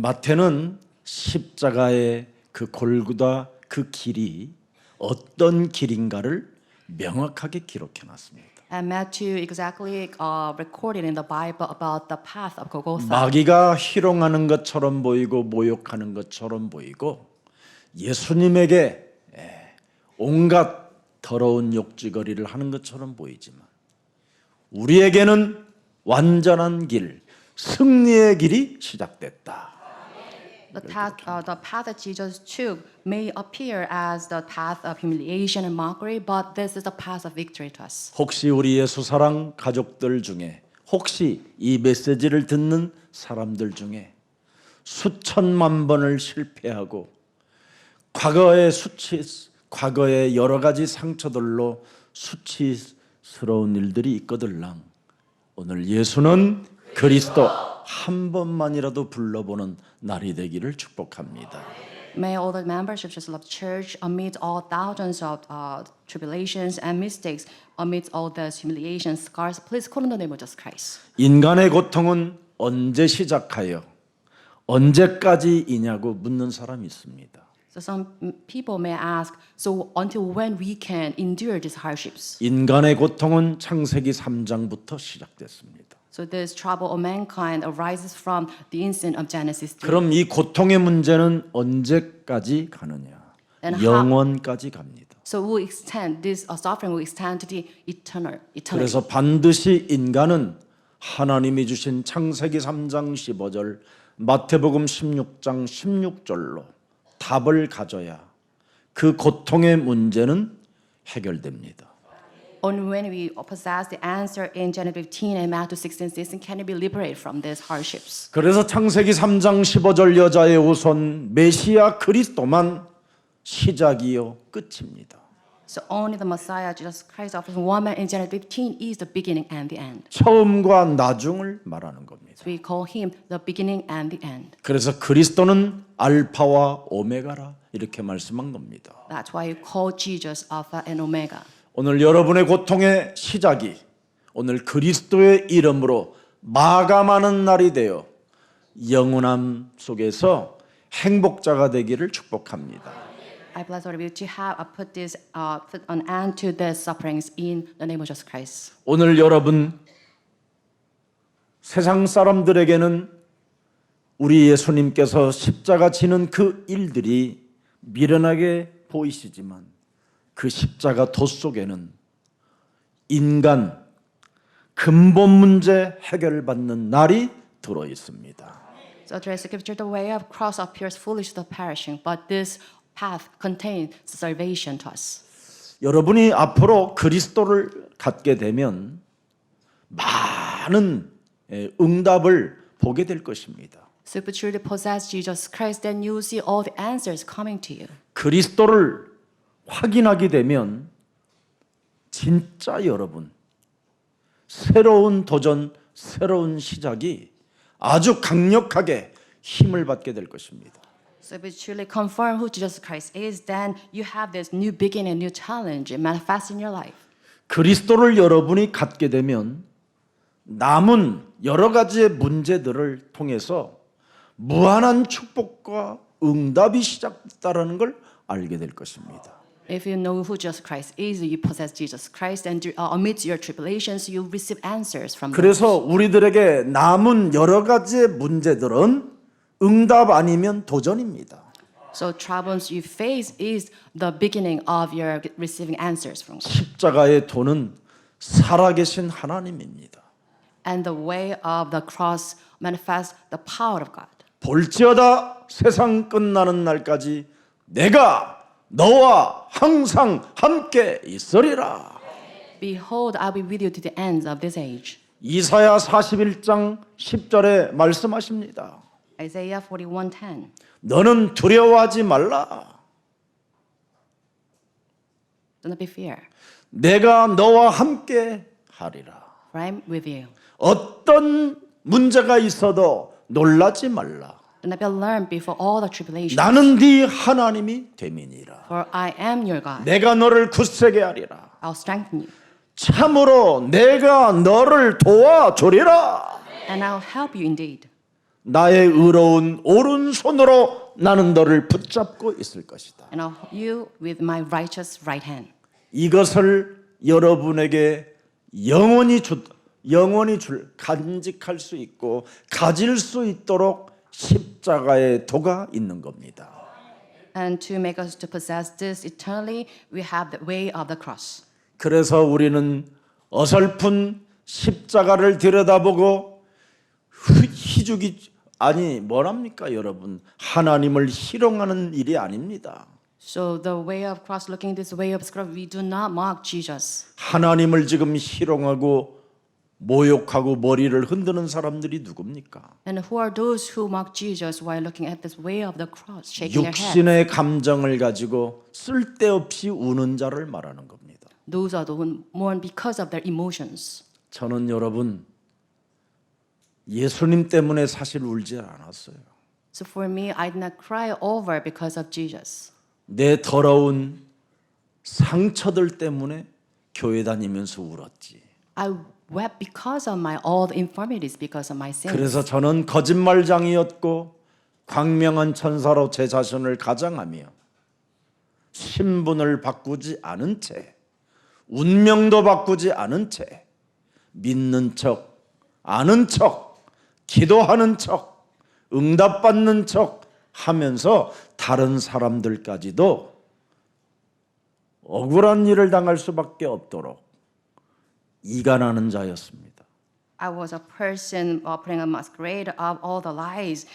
마태는 십자가의 그 골고다 그 길이 어떤 길인가를 명확하게 기록해 놨습니다. And Matthew exactly recorded in the Bible about the path of Golgotha. 마귀가 희롱하는 것처럼 보이고 모욕하는 것처럼 보이고 예수님에게 온갖 더러운 욕지거리를 하는 것처럼 보이지만 우리에게는 완전한 길, 승리의 길이 시작됐다. The path that Jesus took may appear as the path of humiliation and mockery, but this is the path of victory to us. 혹시 우리 예수사랑 가족들 중에 혹시 이 메시지를 듣는 사람들 중에 수천만 번을 실패하고 과거의 여러 가지 상처들로 수치스러운 일들이 있거들랑 오늘 예수는 그리스도 한 번만이라도 불러보는 날이 되기를 축복합니다. May all the members of Jesus Love Church, amid all thousands of tribulations and mistakes, amid all the humiliations, scars, please call on the name of Jesus Christ. 인간의 고통은 언제 시작하여 언제까지이냐고 묻는 사람이 있습니다. So some people may ask, so until when we can endure these hardships? 인간의 고통은 창세기 3장부터 시작됐습니다. So this trouble of mankind arises from the incident of Genesis 3. 그럼 이 고통의 문제는 언제까지 가느냐? And 영원까지 갑니다. So will extend this suffering will extend to the eternity. 그래서 반드시 인간은 하나님이 주신 창세기 3장 15절, 마태복음 16장 16절로 답을 가져야 그 고통의 문제는 해결됩니다. Only when we possess the answer in Genesis 15 and Matthew 16 can we be liberated from these hardships. 그래서 창세기 3장 15절 여자의 우선 메시아 그리스도만 시작이요 끝입니다. So only the Messiah Jesus Christ offers one man in Genesis 15 is the beginning and the end. 처음과 나중을 말하는 겁니다. So we call him the beginning and the end. 그래서 그리스도는 알파와 오메가라 이렇게 말씀한 겁니다. That's why you call Jesus Alpha and Omega. 오늘 여러분의 고통의 시작이 오늘 그리스도의 이름으로 마감하는 날이 되어 영원함 속에서 행복자가 되기를 축복합니다. I bless all of you to have put an end to the sufferings in the name of Jesus Christ. 오늘 여러분 세상 사람들에게는 우리 예수님께서 십자가 지는 그 일들이 미련하게 보이시지만 그 십자가 돛 속에는 인간 근본 문제 해결받는 날이 들어 있습니다. So through Scripture, the way of cross appears foolish to the perishing, but this path contains salvation to us. 여러분이 앞으로 그리스도를 갖게 되면 많은 응답을 보게 될 것입니다. So if you truly possess Jesus Christ, then you will see all the answers coming to you. 그리스도를 확인하게 되면 진짜 여러분 새로운 도전, 새로운 시작이 아주 강력하게 힘을 받게 될 것입니다. So if you truly confirm who Jesus Christ is, then you have this new beginning, new challenge manifest in your life. 그리스도를 여러분이 갖게 되면 남은 여러 가지의 문제들을 통해서 무한한 축복과 응답이 시작됐다는 걸 알게 될 것입니다. If you know who Jesus Christ is, you possess Jesus Christ, and amidst your tribulations, you receive answers from them. 그래서 우리들에게 남은 여러 가지의 문제들은 응답 아니면 도전입니다. So troubles you face is the beginning of your receiving answers from God. 십자가의 도는 살아계신 하나님입니다. And the way of the cross manifests the power of God. 볼지어다 세상 끝나는 날까지 내가 너와 항상 함께 있으리라. Behold, I will be with you to the ends of this age. 이사야 41장 10절에 말씀하십니다. Isaiah 41:10. 너는 두려워하지 말라. Do not be fear, 내가 너와 함께 하리라. for I am with you. 어떤 문제가 있어도 놀라지 말라. Do not be alarmed before all the tribulations, 나는 네 하나님이 됨이니라. for I am your God. 내가 너를 굳세게 하리라. I'll strengthen you, 참으로 내가 너를 도와주리라. and I'll help you indeed. 나의 의로운 오른손으로 나는 너를 붙잡고 있을 것이다. and you with my righteous right hand. 이것을 여러분에게 영원히 간직할 수 있고 가질 수 있도록 십자가의 도가 있는 겁니다. And to make us to possess this eternally, we have the way of the cross. 그래서 우리는 어설픈 십자가를 들여다보고 희죽이 아니 뭐랍니까 여러분? 하나님을 희롱하는 일이 아닙니다. So the way of cross, looking this way of cross, we do not mock Jesus. 하나님을 지금 희롱하고 모욕하고 머리를 흔드는 사람들이 누굽니까? And who are those who mock Jesus while looking at this way of the cross, shaking their head? 육신의 감정을 가지고 쓸데없이 우는 자를 말하는 겁니다. Those are the who mourn because of their emotions. 저는 여러분 예수님 때문에 사실 울지 않았어요. So for me, I did not cry over because of Jesus. 내 더러운 상처들 때문에 교회 다니면서 울었지. I wept because of my all the infirmities, because of my sins. 그래서 저는 거짓말장이었고 광명한 천사로 제 자신을 가장하며 신분을 바꾸지 않은 채 운명도 바꾸지 않은 채 믿는 척, 아는 척, 기도하는 척, 응답받는 척 하면서 다른 사람들까지도 억울한 일을 당할 수밖에 없도록 이간하는 자였습니다. I was a person putting a masquerade of all the lies,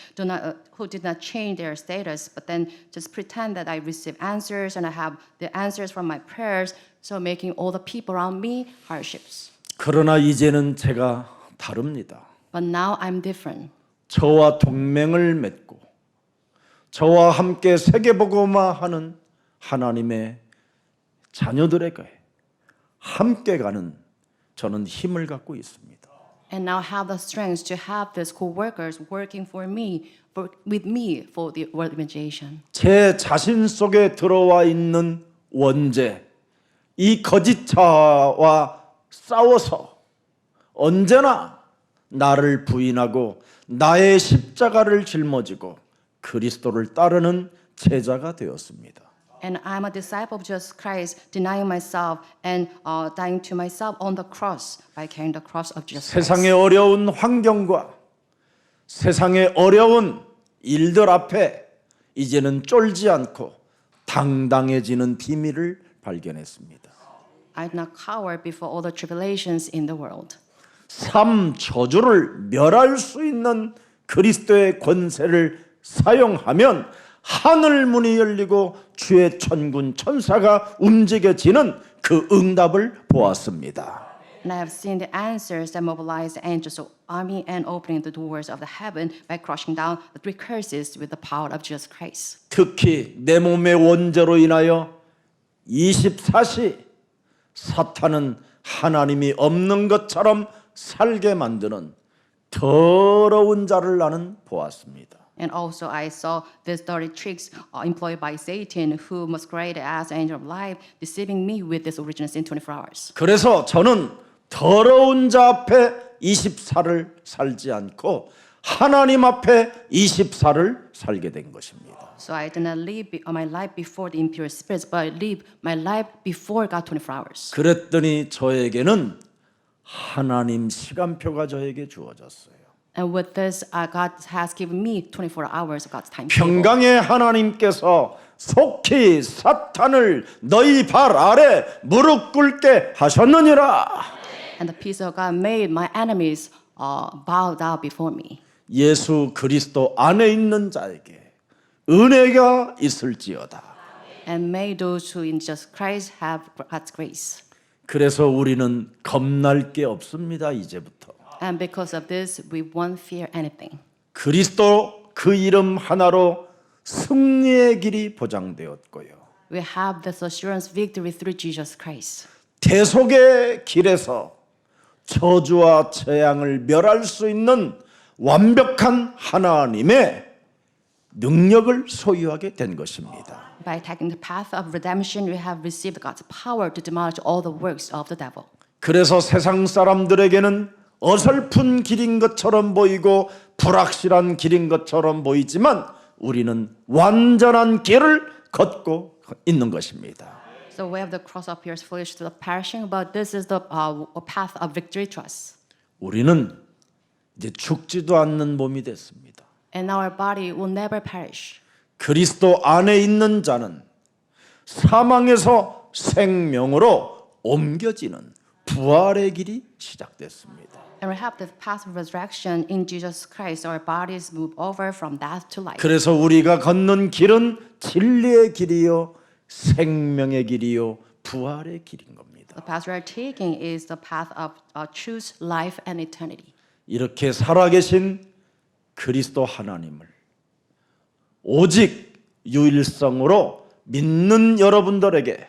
who did not change their status, but then just pretend that I receive answers and I have the answers from my prayers, so making all the people around me hardships. 그러나 이제는 제가 다릅니다. But now I'm different. 저와 동맹을 맺고 저와 함께 세계복음화하는 하나님의 자녀들에게 함께 가는 저는 힘을 갖고 있습니다. And now have the strength to have these co-workers working with me for the world evangelization. 제 자신 속에 들어와 있는 원죄, 이 거짓자와 싸워서 언제나 나를 부인하고 나의 십자가를 짊어지고 그리스도를 따르는 제자가 되었습니다. And I'm a disciple of Jesus Christ, denying myself and dying to myself on the cross by carrying the cross of Jesus Christ. 세상의 어려운 환경과 세상의 어려운 일들 앞에 이제는 쫄지 않고 당당해지는 비밀을 발견했습니다. I did not cower before all the tribulations in the world. 삶 저주를 멸할 수 있는 그리스도의 권세를 사용하면 하늘 문이 열리고 주의 천군 천사가 움직여지는 그 응답을 보았습니다. And I have seen the answers that mobilize the angels of army and opening the doors of the heaven by crushing down the three curses with the power of Jesus Christ. 특히 내 몸의 원죄로 인하여 24시 사탄은 하나님이 없는 것처럼 살게 만드는 더러운 자를 나는 보았습니다. And also I saw these dirty tricks employed by Satan who masqueraded as an angel of light, deceiving me with this original sin 24 hours. 그래서 저는 더러운 자 앞에 24를 살지 않고 하나님 앞에 24를 살게 된 것입니다. So I did not live my life before the impure spirits, but I live my life before God 24 hours. 그랬더니 저에게는 하나님 시간표가 저에게 주어졌어요. And with this, God has given me 24 hours of God's time. table. 평강의 하나님께서 속히 사탄을 너희 발 아래 무릎 꿇게 하셨느니라. And the peace of God made my enemies bow down before me. 예수 그리스도 안에 있는 자에게 은혜가 있을지어다. And may those who in Jesus Christ have God's grace. 그래서 우리는 겁날 게 없습니다. 이제부터. And because of this, we won't fear anything. 그리스도 그 이름 하나로 승리의 길이 보장되었고요. We have this assurance victory through Jesus Christ. 대속의 길에서 저주와 재앙을 멸할 수 있는 완벽한 하나님의 능력을 소유하게 된 것입니다. By taking the path of redemption, we have received God's power to demolish all the works of the devil. 그래서 세상 사람들에게는 어설픈 길인 것처럼 보이고 불확실한 길인 것처럼 보이지만 우리는 완전한 길을 걷고 있는 것입니다. The way of the cross appears foolish to the perishing, but this is the path of victory to us. 우리는 이제 죽지도 않는 몸이 됐습니다. And our body will never perish. 그리스도 안에 있는 자는 사망에서 생명으로 옮겨지는 부활의 길이 시작됐습니다. And we have the path of resurrection in Jesus Christ. Our bodies move over from death to life. 그래서 우리가 걷는 길은 진리의 길이요 생명의 길이요 부활의 길인 겁니다. The path we are taking is the path of truth, life, and eternity. 이렇게 살아계신 그리스도 하나님을 오직 유일성으로 믿는 여러분들에게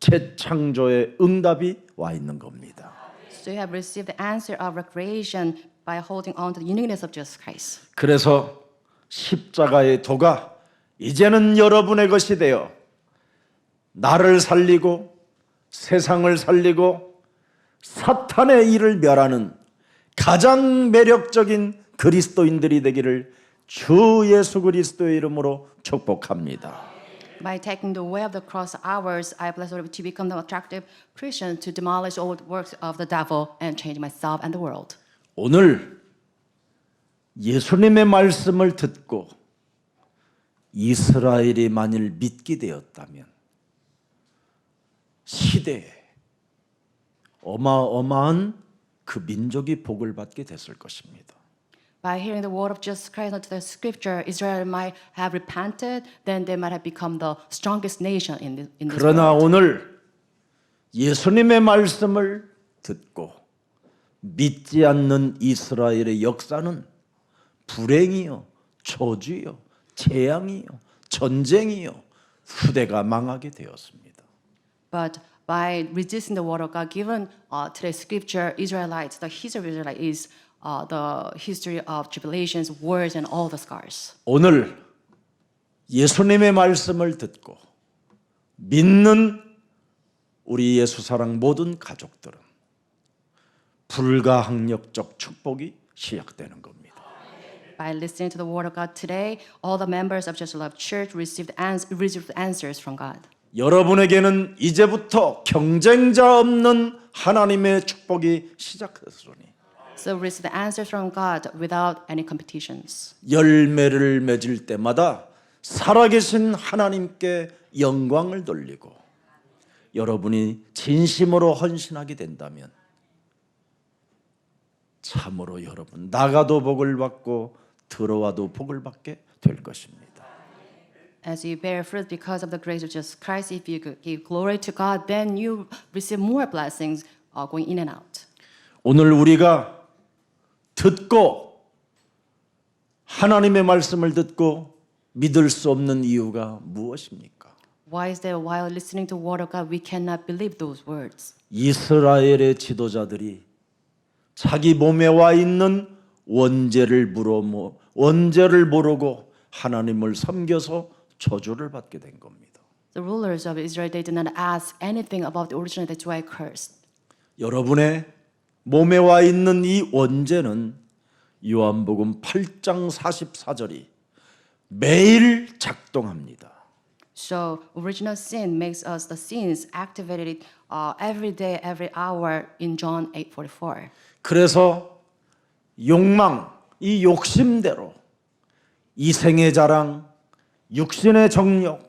재창조의 응답이 와 있는 겁니다. So you have received the answer of recreation by holding on to the uniqueness of Jesus Christ. 그래서 십자가의 도가 이제는 여러분의 것이 되어 나를 살리고 세상을 살리고 사탄의 일을 멸하는 가장 매력적인 그리스도인들이 되기를 주 예수 그리스도의 이름으로 축복합니다. By taking the way of the cross ours, I bless Lord to become the attractive Christian to demolish all the works of the devil and change myself and the world. 오늘 예수님의 말씀을 듣고 이스라엘이 만일 믿게 되었다면 시대에 어마어마한 그 민족이 복을 받게 됐을 것입니다. By hearing the word of Jesus Christ unto the scripture, Israel might have repented, then they might have become the strongest nation in this 그러나 world. 오늘 예수님의 말씀을 듣고 믿지 않는 이스라엘의 역사는 불행이요, 저주요, 재앙이요, 전쟁이요, 후대가 망하게 되었습니다. But by resisting the word of God given today's scripture, Israelites, the history of Israel is the history of tribulations, wars, and all the scars. 오늘 예수님의 말씀을 듣고 믿는 우리 예수 사랑 모든 가족들은 불가항력적 축복이 시작되는 겁니다. By listening to the word of God today, all the members of Jesus Love Church received answers from God. 여러분에게는 이제부터 경쟁자 없는 하나님의 축복이 시작됐으니 So receive the answers from God without any competitions. 열매를 맺을 때마다 살아계신 하나님께 영광을 돌리고 여러분이 진심으로 헌신하게 된다면 참으로 여러분 나가도 복을 받고 들어와도 복을 받게 될 것입니다. As you bear fruit because of the grace of Jesus Christ, if you give glory to God, then you receive more blessings going in and out. 오늘 우리가 듣고 하나님의 말씀을 듣고 믿을 수 없는 이유가 무엇입니까? Why is that while listening to the word of God, we cannot believe those words? 이스라엘의 지도자들이 자기 몸에 와 있는 원죄를 모르고 하나님을 섬겨서 저주를 받게 된 겁니다. The rulers of Israel, they did not ask anything about the original, that's why cursed. 여러분의 몸에 와 있는 이 원죄는 요한복음 8장 44절이 매일 작동합니다. So original sin makes us the sins activated every day, every hour in John 8:44. 그래서 욕망, 이 욕심대로 이생의 자랑, 육신의 정욕,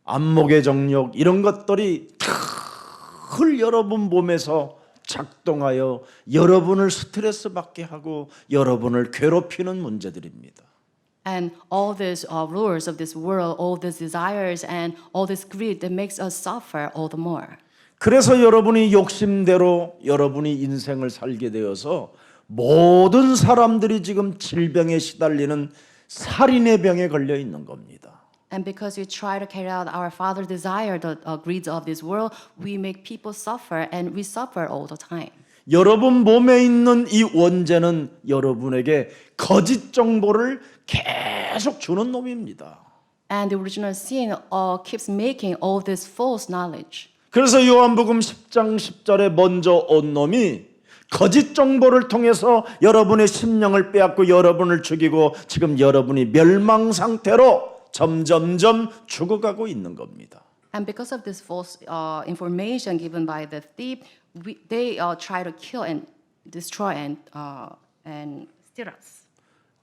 안목의 정욕 이런 것들이 늘 여러분 몸에서 작동하여 여러분을 스트레스 받게 하고 여러분을 괴롭히는 문제들입니다. And all these rulers of this world, all these desires and all this greed that makes us suffer all the more. 그래서 여러분이 욕심대로 여러분이 인생을 살게 되어서 모든 사람들이 지금 질병에 시달리는 살인의 병에 걸려 있는 겁니다. And because we try to carry out our Father's desire, the greeds of this world, we make people suffer and we suffer all the time. 여러분 몸에 있는 이 원죄는 여러분에게 거짓 정보를 계속 주는 놈입니다. And the original sin keeps making all this false knowledge. 그래서 요한복음 10장 10절에 먼저 온 놈이 거짓 정보를 통해서 여러분의 심령을 빼앗고 여러분을 죽이고 지금 여러분이 멸망 상태로 점점점 죽어가고 있는 겁니다. And because of this false information given by the thief, they try to kill and destroy and steal us.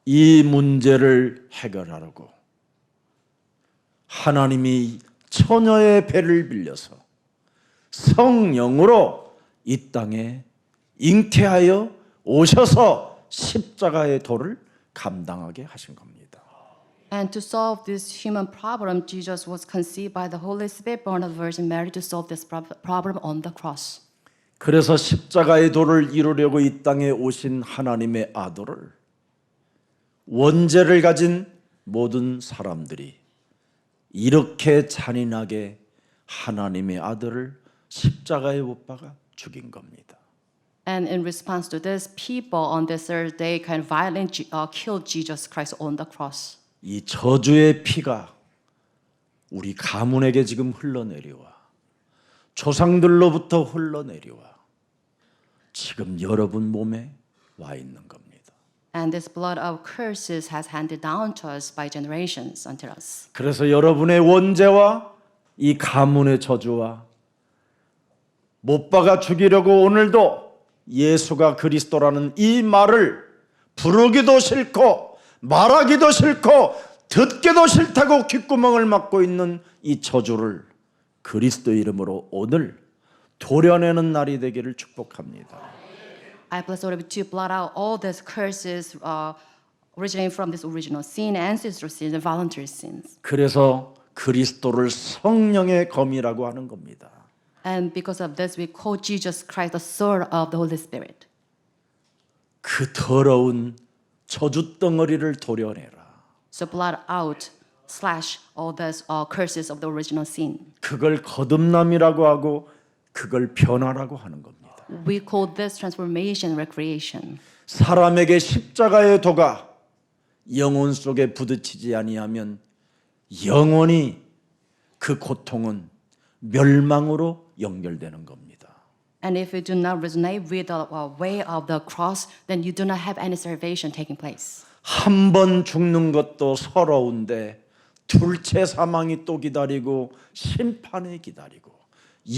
이 문제를 해결하려고 하나님이 처녀의 배를 빌려서 성령으로 이 땅에 잉태하여 오셔서 십자가의 도를 감당하게 하신 겁니다. And to solve this human problem, Jesus was conceived by the Holy Spirit, born of the Virgin Mary, to solve this problem on the cross. 그래서 십자가의 도를 이루려고 이 땅에 오신 하나님의 아들을 원죄를 가진 모든 사람들이 이렇게 잔인하게 하나님의 아들을 십자가에 못 박아 죽인 겁니다. And in response to this, people on the third day kind of violently killed Jesus Christ on the cross. 이 저주의 피가 우리 가문에게 지금 흘러내려와 조상들로부터 흘러내려와 지금 여러분 몸에 와 있는 겁니다. And this blood of curses has handed down to us by generations until us. 그래서 여러분의 원죄와 이 가문의 저주와 못 박아 죽이려고 오늘도 예수가 그리스도라는 이 말을 부르기도 싫고 말하기도 싫고 듣기도 싫다고 귓구멍을 막고 있는 이 저주를 그리스도 이름으로 오늘 도려내는 날이 되기를 축복합니다. I bless the Lord to blot out all these curses originating from this original sin, ancestral sins, and voluntary sins. 그래서 그리스도를 성령의 검이라고 하는 겁니다. And because of this, we call Jesus Christ the sword of the Holy Spirit. 그 더러운 저주 덩어리를 도려내라. So blot out, slash all these curses of the original sin. 그걸 거듭남이라고 하고 그걸 변화라고 하는 겁니다. We call this transformation, recreation. 사람에게 십자가의 도가 영혼 속에 부딪히지 아니하면 영원히 그 고통은 멸망으로 연결되는 겁니다. And if you do not resonate with the way of the cross, then you do not have any salvation taking place. 한 번 죽는 것도 서러운데 둘째 사망이 또 기다리고 심판이 기다리고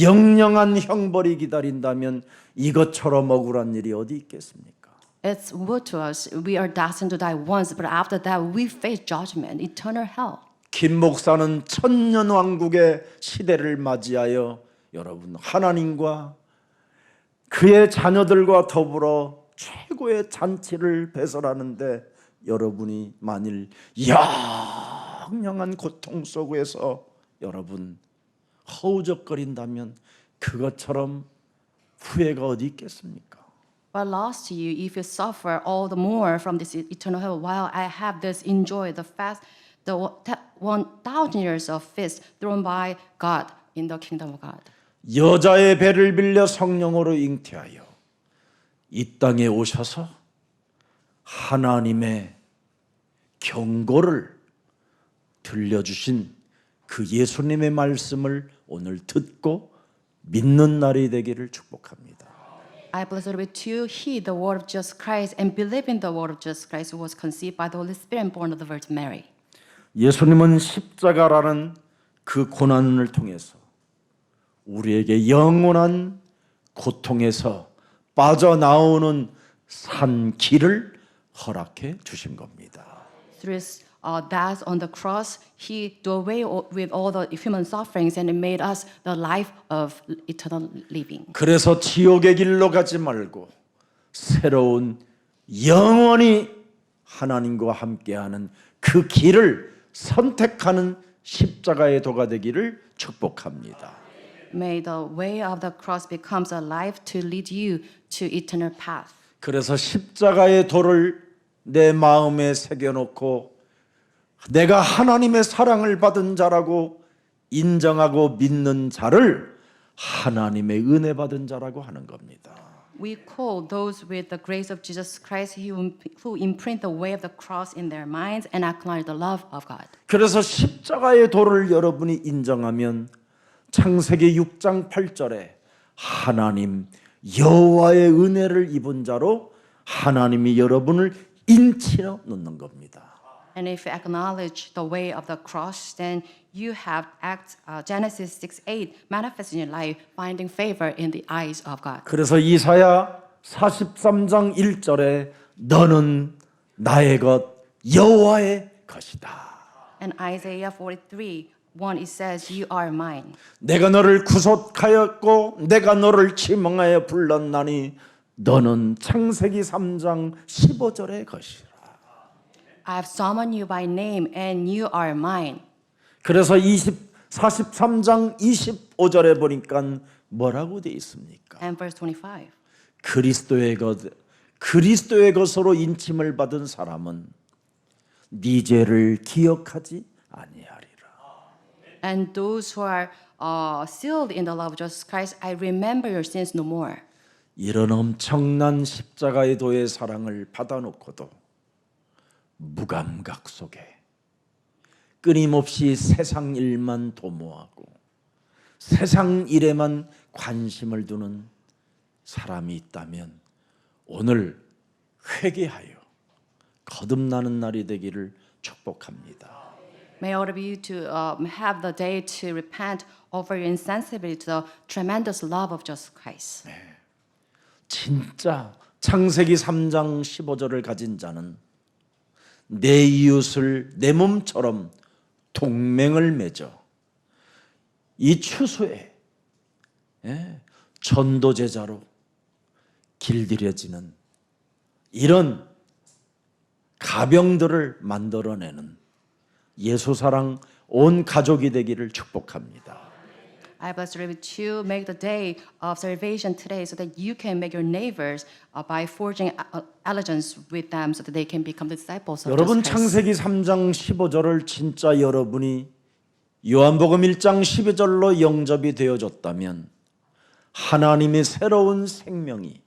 영영한 형벌이 기다린다면 이것처럼 억울한 일이 어디 있겠습니까? It's woe to us. We are destined to die once, but after that we face judgment, eternal hell. 김 목사는 천년왕국의 시대를 맞이하여 여러분 하나님과 그의 자녀들과 더불어 최고의 잔치를 배설하는데 여러분이 만일 영영한 고통 속에서 여러분 허우적거린다면 그것처럼 후회가 어디 있겠습니까? But lost to you if you suffer all the more from this eternal hell, while I have this enjoy the fast, the 1,000 years of feast thrown by God in the kingdom of God. 여자의 배를 빌려 성령으로 잉태하여 이 땅에 오셔서 하나님의 경고를 들려주신 그 예수님의 말씀을 오늘 듣고 믿는 날이 되기를 축복합니다. I bless the Lord to heed the word of Jesus Christ and believe in the word of Jesus Christ who was conceived by the Holy Spirit and born of the Virgin Mary. 예수님은 십자가라는 그 고난을 통해서 우리에게 영원한 고통에서 빠져나오는 산 길을 허락해 주신 겁니다. Through his death on the cross, he do away with all the human sufferings and made us the life of eternal living. 그래서 지옥의 길로 가지 말고 새로운 영원히 하나님과 함께하는 그 길을 선택하는 십자가의 도가 되기를 축복합니다. May the way of the cross becomes a life to lead you to eternal path. 그래서 십자가의 도를 내 마음에 새겨놓고 내가 하나님의 사랑을 받은 자라고 인정하고 믿는 자를 하나님의 은혜 받은 자라고 하는 겁니다. We call those with the grace of Jesus Christ who imprint the way of the cross in their minds and acknowledge the love of God. 그래서 십자가의 도를 여러분이 인정하면 창세기 6장 8절에 하나님 여호와의 은혜를 입은 자로 하나님이 여러분을 인치어 놓는 겁니다. And if you acknowledge the way of the cross, then you have Genesis 6:8 manifest in your life, finding favor in the eyes of God. 그래서 이사야 43장 1절에 너는 나의 것 여호와의 것이다. And Isaiah 43:1 it says, "You are mine." 내가 너를 구속하였고 내가 너를 지명하여 불렀나니 너는 창세기 3장 15절의 것이라. I have summoned you by name, and you are mine. 그래서 43장 25절에 보니까 뭐라고 돼 있습니까? And verse 25. 그리스도의 것으로 인침을 받은 사람은 네 죄를 기억하지 아니하리라. And those who are sealed in the love of Jesus Christ, I remember your sins no more. 이런 엄청난 십자가의 도의 사랑을 받아놓고도 무감각 속에 끊임없이 세상 일만 도모하고 세상 일에만 관심을 두는 사람이 있다면 오늘 회개하여 거듭나는 날이 되기를 축복합니다. May all of you to have the day to repent over your insensibility to the tremendous love of Jesus Christ. 진짜 창세기 3장 15절을 가진 자는 내 이웃을 내 몸처럼 동맹을 맺어 이 추수에 전도제자로 길들여지는 이런 가병들을 만들어내는 예수사랑 온 가족이 되기를 축복합니다. I bless you to make the day of salvation today so that you can make your neighbors by forging allegiance with them so that they can become the disciples of 여러분 Jesus Christ. 창세기 3장 15절을 진짜 여러분이 요한복음 1장 12절로 영접이 되어졌다면 하나님의 새로운 생명이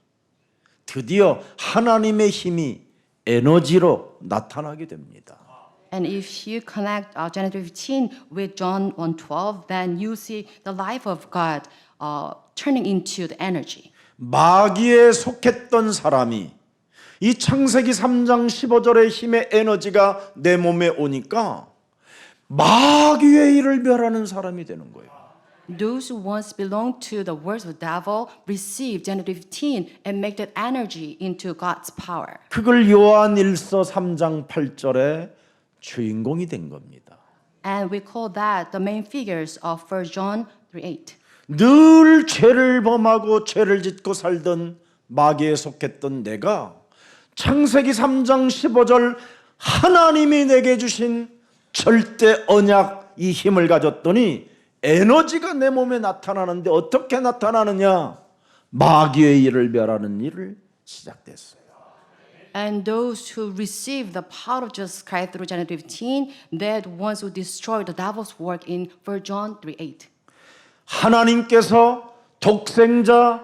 드디어 하나님의 힘이 에너지로 나타나게 됩니다. And if you connect Genesis 15 with John 1:12, then you see the life of God turning into the energy. 마귀에 속했던 사람이 이 창세기 3장 15절의 힘의 에너지가 내 몸에 오니까 마귀의 일을 멸하는 사람이 되는 거예요. Those who once belonged to the words of the devil receive Genesis 15 and make that energy into God's power. 그걸 요한 1서 3장 8절에 주인공이 된 겁니다. And we call that the main figures of 1 John 3:8. 늘 죄를 범하고 죄를 짓고 살던 마귀에 속했던 내가 창세기 3장 15절 하나님이 내게 주신 절대 언약 이 힘을 가졌더니 에너지가 내 몸에 나타나는데 어떻게 나타나느냐? 마귀의 일을 멸하는 일을 시작됐어요. And those who receive the power of Jesus Christ through Genesis 15, they're the ones who destroy the devil's work in 1 John 3:8. 하나님께서 독생자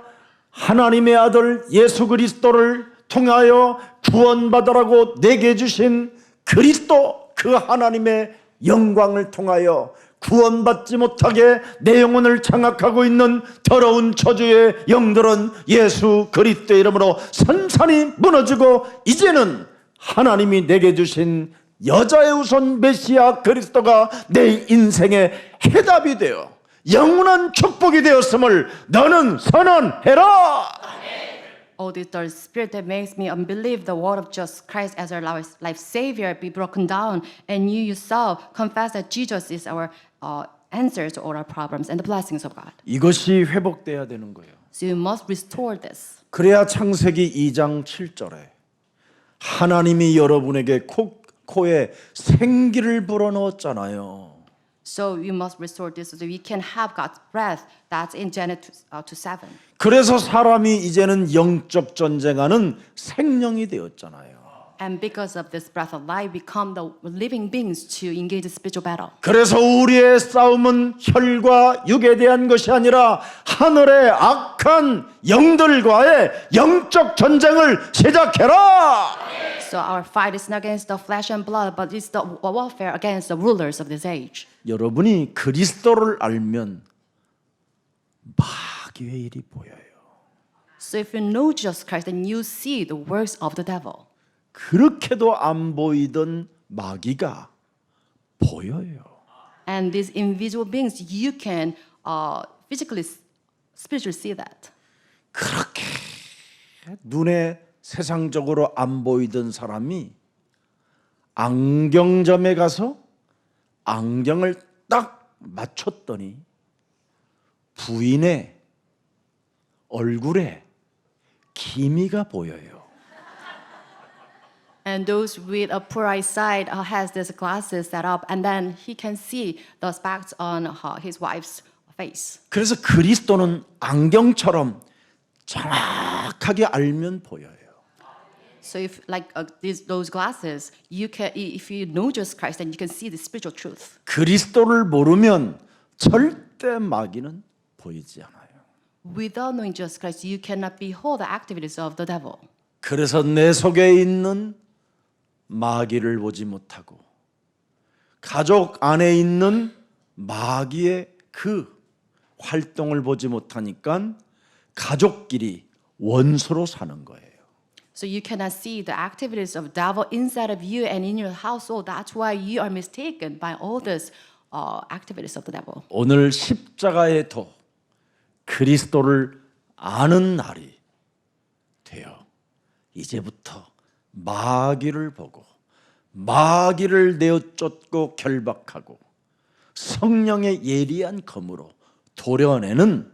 하나님의 아들 예수 그리스도를 통하여 구원받으라고 내게 주신 그리스도 그 하나님의 영광을 통하여 구원받지 못하게 내 영혼을 장악하고 있는 더러운 저주의 영들은 예수 그리스도의 이름으로 산산이 무너지고 이제는 하나님이 내게 주신 여자의 우선 메시아 그리스도가 내 인생의 해답이 되어 영원한 축복이 되었음을 너는 선언해라. Oh, this the spirit that makes me unbelieve the word of Jesus Christ as our life savior be broken down, and you yourself confess that Jesus is our answers to all our problems and the blessings of God. 이것이 회복돼야 되는 거예요. So you must restore this. 그래야 창세기 2장 7절에 하나님이 여러분에게 코에 생기를 불어넣었잖아요. So you must restore this so that we can have God's breath that's in Genesis 2:7. 그래서 사람이 이제는 영적 전쟁하는 생명이 되었잖아요. And because of this breath of life, become the living beings to engage the spiritual battle. 그래서 우리의 싸움은 혈과 육에 대한 것이 아니라 하늘의 악한 영들과의 영적 전쟁을 시작해라. So our fight is not against the flesh and blood, but it's the warfare against the rulers of this age. 여러분이 그리스도를 알면 마귀의 일이 보여요. So if you know Jesus Christ, then you see the works of the devil. 그렇게도 안 보이던 마귀가 보여요. And these invisible beings, you can physically, spiritually see that. 그렇게 눈에 세상적으로 안 보이던 사람이 안경점에 가서 안경을 딱 맞췄더니 부인의 얼굴에 기미가 보여요. And those with a poor eyesight has these glasses set up, and then he can see the specks on his wife's face. 그래서 그리스도는 안경처럼 정확하게 알면 보여요. So if like those glasses, you can, if you know Jesus Christ, then you can see the spiritual truth. 그리스도를 모르면 절대 마귀는 보이지 않아요. Without knowing Jesus Christ, you cannot behold the activities of the devil. 그래서 내 속에 있는 마귀를 보지 못하고 가족 안에 있는 마귀의 그 활동을 보지 못하니까 가족끼리 원수로 사는 거예요. So you cannot see the activities of devil inside of you and in your household. That's why you are mistaken by all these activities of the devil. 오늘 십자가의 도 그리스도를 아는 날이 되어 이제부터 마귀를 보고 마귀를 내어쫓고 결박하고 성령의 예리한 검으로 도려내는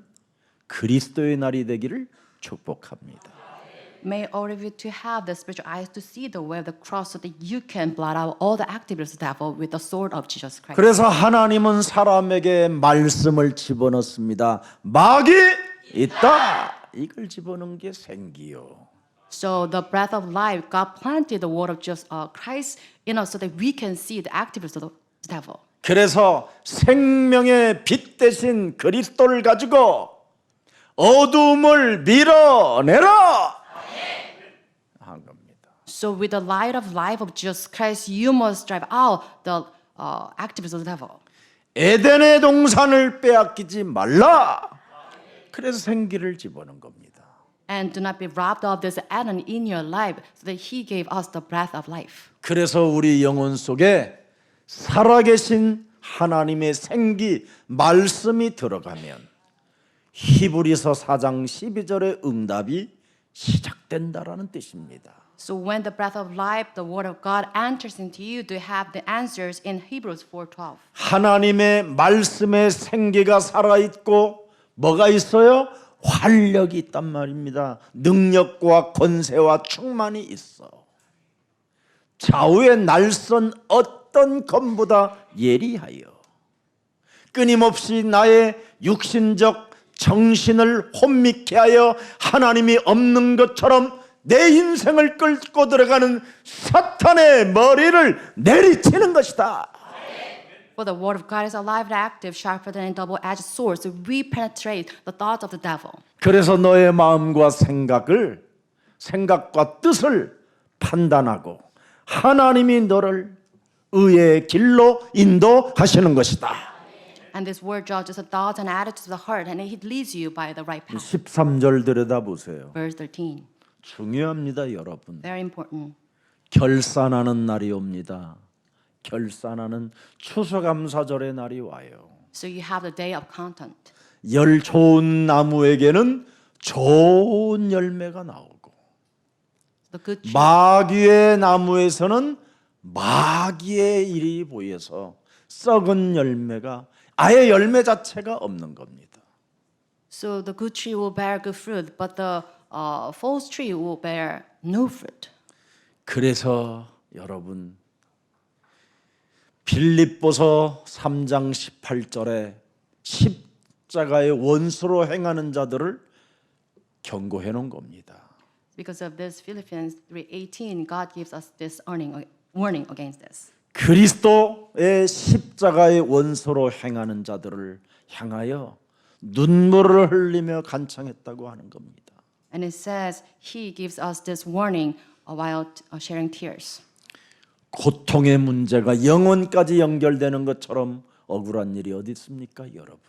그리스도의 날이 되기를 축복합니다. May all of you to have the spiritual eyes to see the way of the cross so that you can blot out all the activities of the devil with the sword of Jesus Christ. 그래서 하나님은 사람에게 말씀을 집어넣습니다. 마귀 있다. 이걸 집어넣은 게 생기요. So the breath of life, God planted the word of Jesus Christ in us so that we can see the activities of the devil. 그래서 생명의 빛 대신 그리스도를 가지고 어둠을 밀어내라 한 겁니다. So with the light of life of Jesus Christ, you must drive out the activities of the devil. 에덴의 동산을 빼앗기지 말라. 그래서 생기를 집어넣은 겁니다. And do not be robbed of this Adam in your life so that he gave us the breath of life. 그래서 우리 영혼 속에 살아계신 하나님의 생기 말씀이 들어가면 히브리서 4장 12절의 응답이 시작된다라는 뜻입니다. So when the breath of life, the word of God enters into you, to have the answers in Hebrews 4:12. 하나님의 말씀에 생기가 살아있고 뭐가 있어요? 활력이 있단 말입니다. 능력과 권세와 충만이 있어. 좌우의 날선 어떤 검보다 예리하여 끊임없이 나의 육신적 정신을 혼미케 하여 하나님이 없는 것처럼 내 인생을 끌고 들어가는 사탄의 머리를 내리치는 것이다. For the word of God is alive and active, sharper than a double-edged sword, so we penetrate the thoughts of the devil. 그래서 너의 마음과 생각과 뜻을 판단하고 하나님이 너를 의의 길로 인도하시는 것이다. And this word judges the thoughts and attitudes of the heart, and it leads you by the right path. 13절 들여다보세요. Verse 13. 중요합니다, 여러분. Very important. 결산하는 날이 옵니다. 결산하는 추수감사절의 날이 와요. So you have the day of content. 열 좋은 나무에게는 좋은 열매가 나오고 The good tree. 마귀의 나무에서는 마귀의 일이 보여서 썩은 열매가 아예 열매 자체가 없는 겁니다. So the good tree will bear good fruit, but the false tree will bear no fruit. 그래서 여러분 빌립보서 3장 18절에 십자가의 원수로 행하는 자들을 경고해 놓은 겁니다. Because of this, Philippians 3:18, God gives us this warning against this. 그리스도의 십자가의 원수로 행하는 자들을 향하여 눈물을 흘리며 간청했다고 하는 겁니다. And it says He gives us this warning while sharing tears. 고통의 문제가 영혼까지 연결되는 것처럼 억울한 일이 어디 있습니까, 여러분?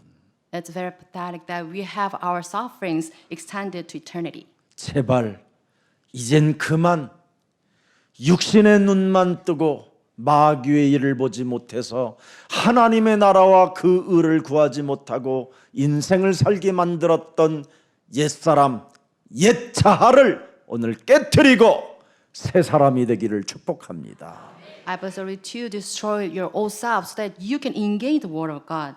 It's very pathetic that we have our sufferings extended to eternity. 제발 이젠 그만 육신의 눈만 뜨고 마귀의 일을 보지 못해서 하나님의 나라와 그 의를 구하지 못하고 인생을 살게 만들었던 옛사람, 옛 자아를 오늘 깨트리고 새 사람이 되기를 축복합니다. I bless you to destroy your old self so that you can engage the word of God.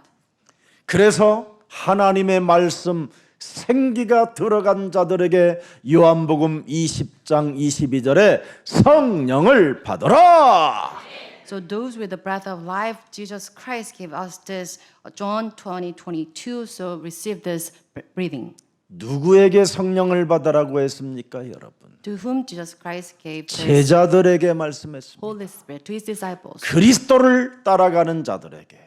그래서 하나님의 말씀 생기가 들어간 자들에게 요한복음 20장 22절에 성령을 받으라. So those with the breath of life, Jesus Christ gave us this John 20:22. So receive this breathing. 누구에게 성령을 받으라고 했습니까, 여러분? To whom Jesus Christ gave this 제자들에게 말씀했습니다. Holy Spirit, to his disciples. 그리스도를 따라가는 자들에게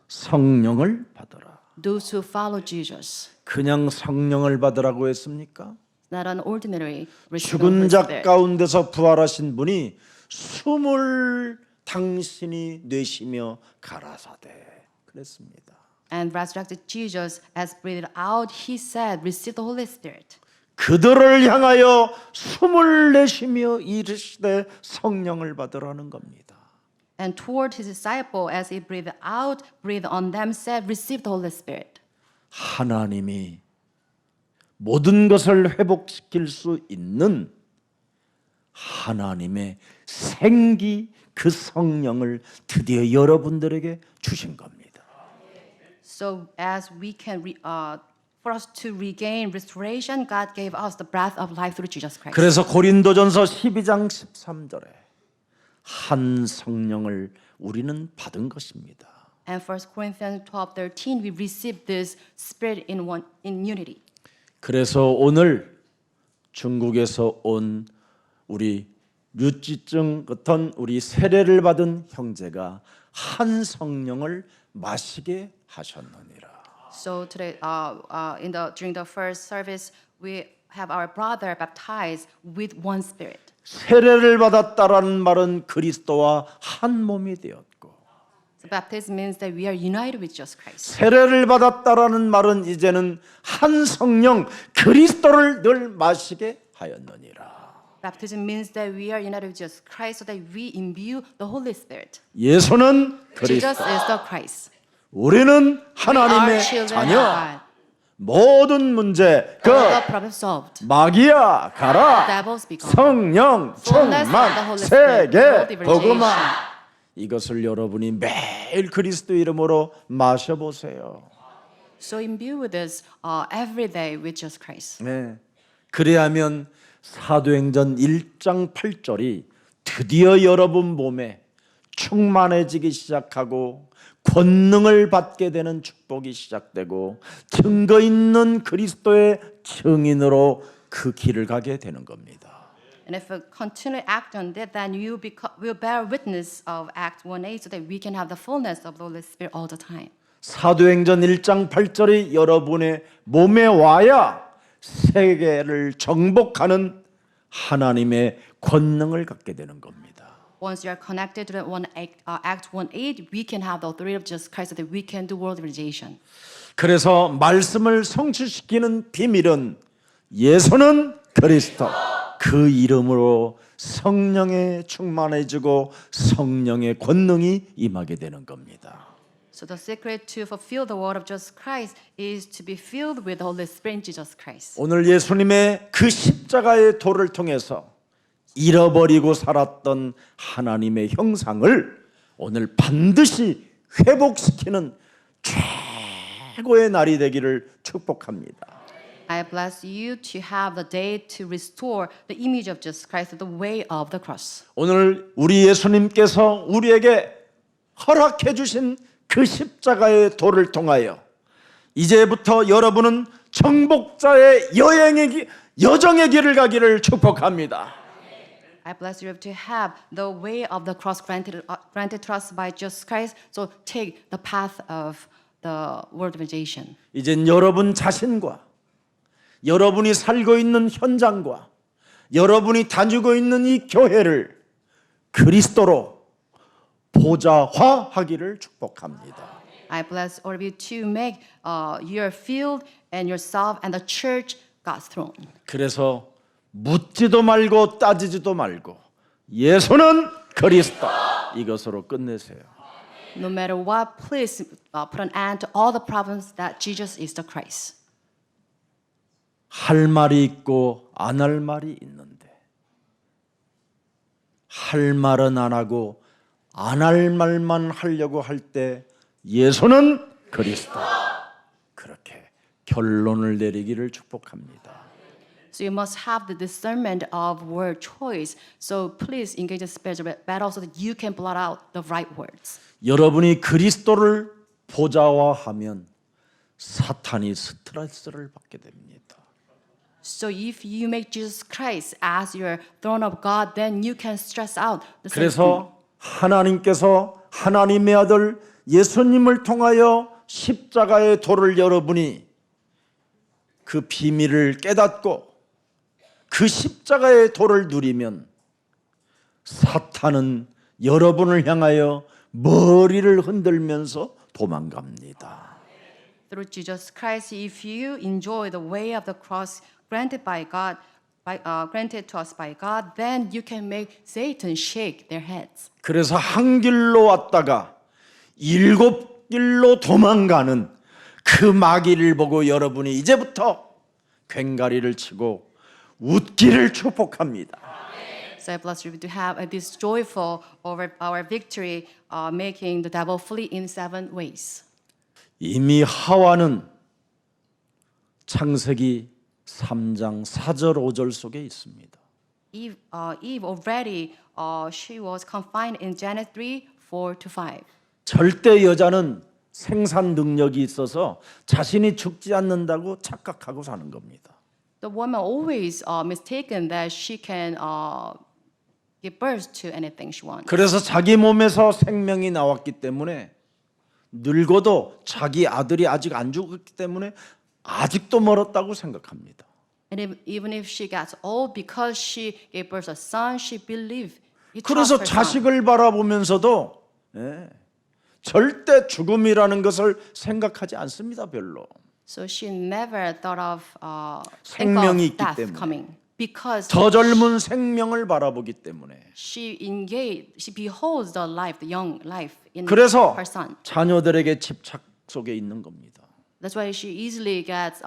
성령을 받으라. Those who follow Jesus. 그냥 성령을 받으라고 했습니까? Not an ordinary receive 죽은 Holy 자 Spirit. 가운데서 부활하신 분이 숨을 당신이 내쉬며 가라사대 그랬습니다. And resurrected Jesus, as breathed out, he said, receive the Holy Spirit. 그들을 향하여 숨을 내쉬며 이르시되 성령을 받으라는 겁니다. And toward his disciple, as he breathed out, breathed on them, said, receive the Holy Spirit. 하나님이 모든 것을 회복시킬 수 있는 하나님의 생기 그 성령을 드디어 여러분들에게 주신 겁니다. So as we can, for us to regain restoration, God gave us the breath of life through Jesus Christ. 그래서 고린도전서 12장 13절에 한 성령을 우리는 받은 것입니다. And 1 Corinthians 12:13, we receive this Spirit in unity. 그래서 오늘 중국에서 온 우리 류지증 같은 우리 세례를 받은 형제가 한 성령을 마시게 하셨느니라. So today, during the first service, we have our brother baptized with one Spirit. 세례를 받았다라는 말은 그리스도와 한 몸이 되었고 So baptism means that we are united with Jesus Christ. 세례를 받았다라는 말은 이제는 한 성령 그리스도를 늘 마시게 하였느니라. Baptism means that we are united with Jesus Christ so that we imbue the Holy Spirit. 예수는 Jesus 그리스도, is the Christ. 우리는 We are 하나님의 children of 자녀. God. 모든 문제 그 All the problems solved. 마귀야 The 가라. devils be gone. 성령 Fullness of the 충만 Holy Spirit. 세계 World 복음화 diversification. 이것을 여러분이 매일 그리스도 이름으로 마셔보세요. So imbue with this every day with Jesus Christ. 네. 그래야면 사도행전 1장 8절이 드디어 여러분 몸에 충만해지기 시작하고 권능을 받게 되는 축복이 시작되고 증거 있는 그리스도의 증인으로 그 길을 가게 되는 겁니다. And if we continue to act on that, then you will bear witness of Act 1:8 so that we can have the fullness of the Holy Spirit all the time. 사도행전 1장 8절이 여러분의 몸에 와야 세계를 정복하는 하나님의 권능을 갖게 되는 겁니다. Once you are connected to the Act 1:8, we can have the authority of Jesus Christ so that we can do world evangelization. 그래서 말씀을 성취시키는 비밀은 예수는 그리스도 그 이름으로 성령에 충만해지고 성령의 권능이 임하게 되는 겁니다. So the secret to fulfill the word of Jesus Christ is to be filled with the Holy Spirit in Jesus Christ. 오늘 예수님의 그 십자가의 도를 통해서 잃어버리고 살았던 하나님의 형상을 오늘 반드시 회복시키는 최고의 날이 되기를 축복합니다. I bless you to have the day to restore the image of Jesus Christ, the way of the cross. 오늘 우리 예수님께서 우리에게 허락해 주신 그 십자가의 도를 통하여 이제부터 여러분은 정복자의 여정의 길을 가기를 축복합니다. I bless you to have the way of the cross granted to us by Jesus Christ. So take the path of the world evangelization. 이젠 여러분 자신과 여러분이 살고 있는 현장과 여러분이 다니고 있는 이 교회를 그리스도로 보좌화하기를 축복합니다. I bless all of you to make your field and yourself and the church God's throne. 그래서 묻지도 말고 따지지도 말고 예수는 그리스도 이것으로 끝내세요. No matter what, please put an end to all the problems that Jesus is the Christ. 할 말이 있고 안 할 말이 있는데 할 말은 안 하고 안 할 말만 하려고 할 때 예수는 그리스도 그렇게 결론을 내리기를 축복합니다. So you must have the discernment of word choice. So please engage in spiritual battle so that you can blot out the right words. 여러분이 그리스도를 보좌화하면 사탄이 스트레스를 받게 됩니다. So if you make Jesus Christ as your throne of God, then you can stress out the Satan. 그래서 하나님께서 하나님의 아들 예수님을 통하여 십자가의 도를 여러분이 그 비밀을 깨닫고 그 십자가의 도를 누리면 사탄은 여러분을 향하여 머리를 흔들면서 도망갑니다. Through Jesus Christ, if you enjoy the way of the cross granted by God, granted to us by God, then you can make Satan shake their heads. 그래서 한 길로 왔다가 일곱 길로 도망가는 그 마귀를 보고 여러분이 이제부터 괭가리를 치고 웃기를 축복합니다. So I bless you to have this joyful over our victory, making the devil flee in 7 ways. 이미 하와는 창세기 3장 4절 5절 속에 있습니다. Eve already, she was confined in Genesis 3, 4 to 5. 절대 여자는 생산 능력이 있어서 자신이 죽지 않는다고 착각하고 사는 겁니다. The woman always mistaken that she can give birth to anything she wants. 그래서 자기 몸에서 생명이 나왔기 때문에 늙어도 자기 아들이 아직 안 죽었기 때문에 아직도 멀었다고 생각합니다. And even if she gets old, because she gave birth a son, she believed. 그래서 자식을 바라보면서도 절대 죽음이라는 것을 생각하지 않습니다. 별로. So she never thought of 생명이 think 있기 of death 때문에. coming because 더 젊은 생명을 바라보기 때문에. she beholds the life, the young life in 그래서 her son. 자녀들에게 집착 속에 있는 겁니다. That's why she easily gets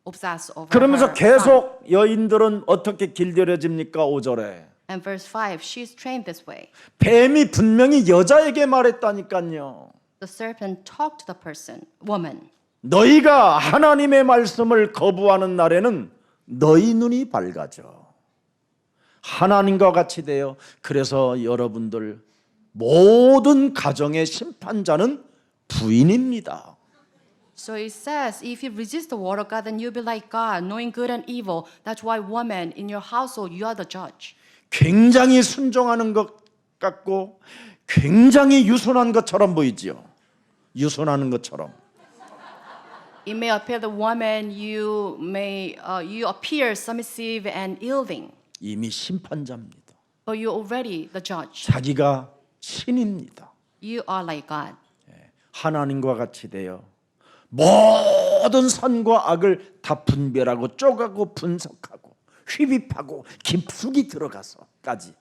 obsessed over 그러면서 her son. 계속 여인들은 어떻게 길들여집니까? 5절에. And verse 5, she's trained this way. 뱀이 분명히 여자에게 말했다니까요. The serpent talked to the person, woman. 너희가 하나님의 말씀을 거부하는 날에는 너희 눈이 밝아져. 하나님과 같이 되어 그래서 여러분들 모든 가정의 심판자는 부인입니다. So it says, if you resist the word of God, then you'll be like God, knowing good and evil. That's why woman, in your household, you are the judge. 굉장히 순종하는 것 같고 굉장히 유순한 것처럼 보이지요. 유순하는 것처럼. It may appear the woman, you appear submissive and yielding, 이미 심판자입니다. but you're already the judge. 자기가 신입니다. You are like God. 하나님과 같이 되어 모든 선과 악을 다 분별하고 쪼가고 분석하고 휘비하고 깊숙이 들어가서까지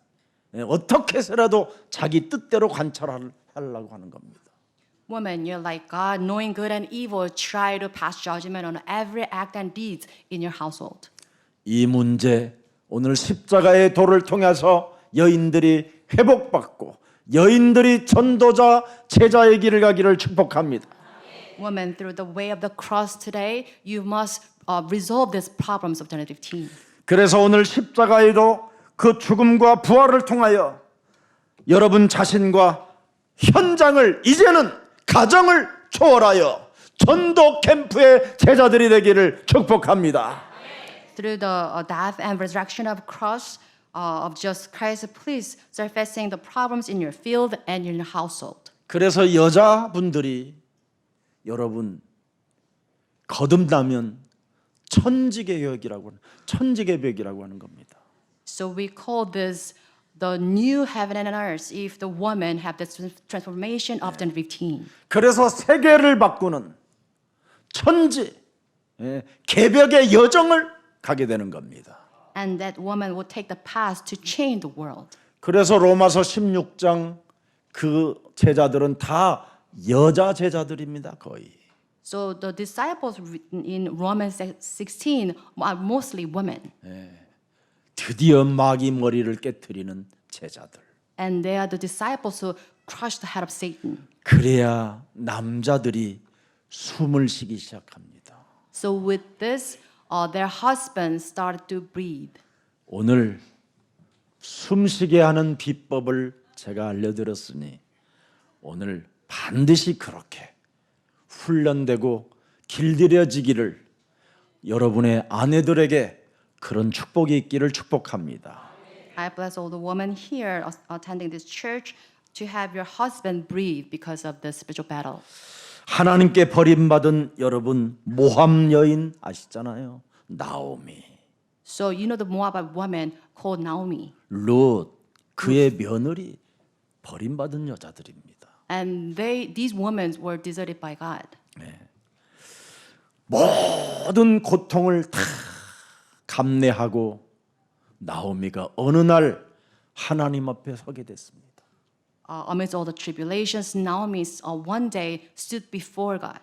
어떻게 해서라도 자기 뜻대로 관찰하려고 하는 겁니다. Woman, you're like God, knowing good and evil, try to pass judgment on every act and deed in your household. 이 문제 오늘 십자가의 도를 통해서 여인들이 회복받고 여인들이 전도자 제자의 길을 가기를 축복합니다. Woman, through the way of the cross today, you must resolve these problems of Genesis 15. 그래서 오늘 십자가에도 그 죽음과 부활을 통하여 여러분 자신과 현장을 이제는 가정을 초월하여 전도 캠프의 제자들이 되기를 축복합니다. Through the death and resurrection of cross of Jesus Christ, please surfacing the problems in your field and in your household. 그래서 여자분들이 여러분 거듭나면 천지개벽이라고 하는 겁니다. So we call this the new heaven and earth if the woman have this transformation of Genesis 15. 그래서 세계를 바꾸는 천지 개벽의 여정을 가게 되는 겁니다. And that woman will take the path to change the world. 그래서 로마서 16장 그 제자들은 다 여자 제자들입니다. 거의. So the disciples in Romans 16 are mostly women. 드디어 마귀 머리를 깨트리는 제자들. And they are the disciples who crushed the head of Satan. 그래야 남자들이 숨을 쉬기 시작합니다. So with this, their husbands started to breathe. 오늘 숨쉬게 하는 비법을 제가 알려드렸으니 오늘 반드시 그렇게 훈련되고 길들여지기를 여러분의 아내들에게 그런 축복이 있기를 축복합니다. I bless all the women here attending this church to have your husband breathe because of the spiritual battle. 하나님께 버림받은 여러분 모함 여인 아시잖아요. 나오미, So you know the Moabite woman called Naomi. 룻, 그의 며느리 버림받은 여자들입니다. And these women were deserted by God. 모든 고통을 다 감내하고 나오미가 어느 날 하나님 앞에 서게 됐습니다. Amidst all the tribulations, Naomi one day stood before God.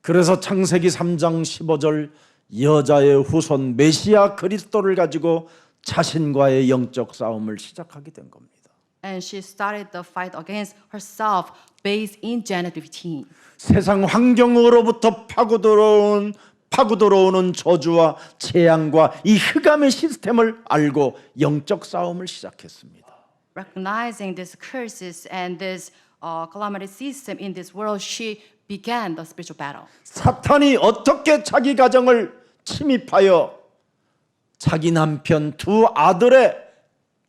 그래서 창세기 3장 15절 여자의 후손 메시아 그리스도를 가지고 자신과의 영적 싸움을 시작하게 된 겁니다. And she started the fight against herself based in Genesis 15. 세상 환경으로부터 파고 들어오는 저주와 재앙과 이 흑암의 시스템을 알고 영적 싸움을 시작했습니다. Recognizing these curses and this calamity system in this world, she began the spiritual battle. 사탄이 어떻게 자기 가정을 침입하여 자기 남편 두 아들의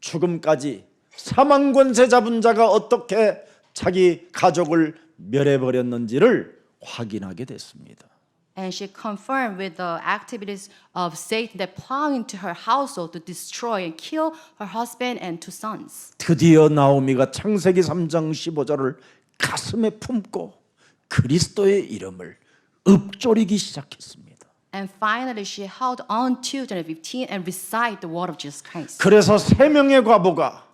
죽음까지 사망 권세 잡은 자가 어떻게 자기 가족을 멸해버렸는지를 확인하게 됐습니다. And she confirmed with the activities of Satan that plowed into her household to destroy and kill her husband and two sons. 드디어 나오미가 창세기 3장 15절을 가슴에 품고 그리스도의 이름을 읊조리기 시작했습니다. And finally, she held on to Genesis 15 and recite the word of Jesus Christ. 그래서 세 명의 과부가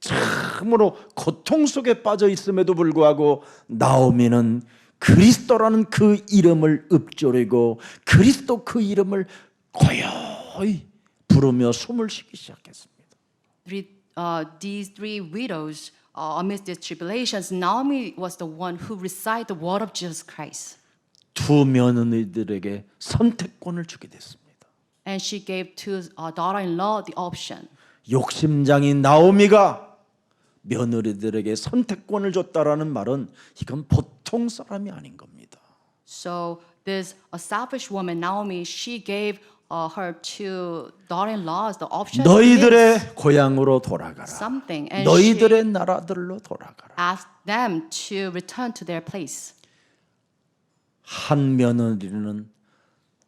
참으로 고통 속에 빠져 있음에도 불구하고 나오미는 그리스도라는 그 이름을 읊조리고 그리스도 그 이름을 고요히 부르며 숨을 쉬기 시작했습니다. These three widows, amidst these tribulations, Naomi was the one who recited the word of Jesus Christ. 두 며느리들에게 선택권을 주게 됐습니다. And she gave to daughter-in-law the option. 욕심장인 나오미가 며느리들에게 선택권을 줬다라는 말은 이건 보통 사람이 아닌 겁니다. So this selfish woman, Naomi, she gave her two daughter-in-laws the option to 너희들의 고향으로 돌아가라. something, and 너희들의 나라들로 돌아가라. asked them to return to their place. 한 며느리는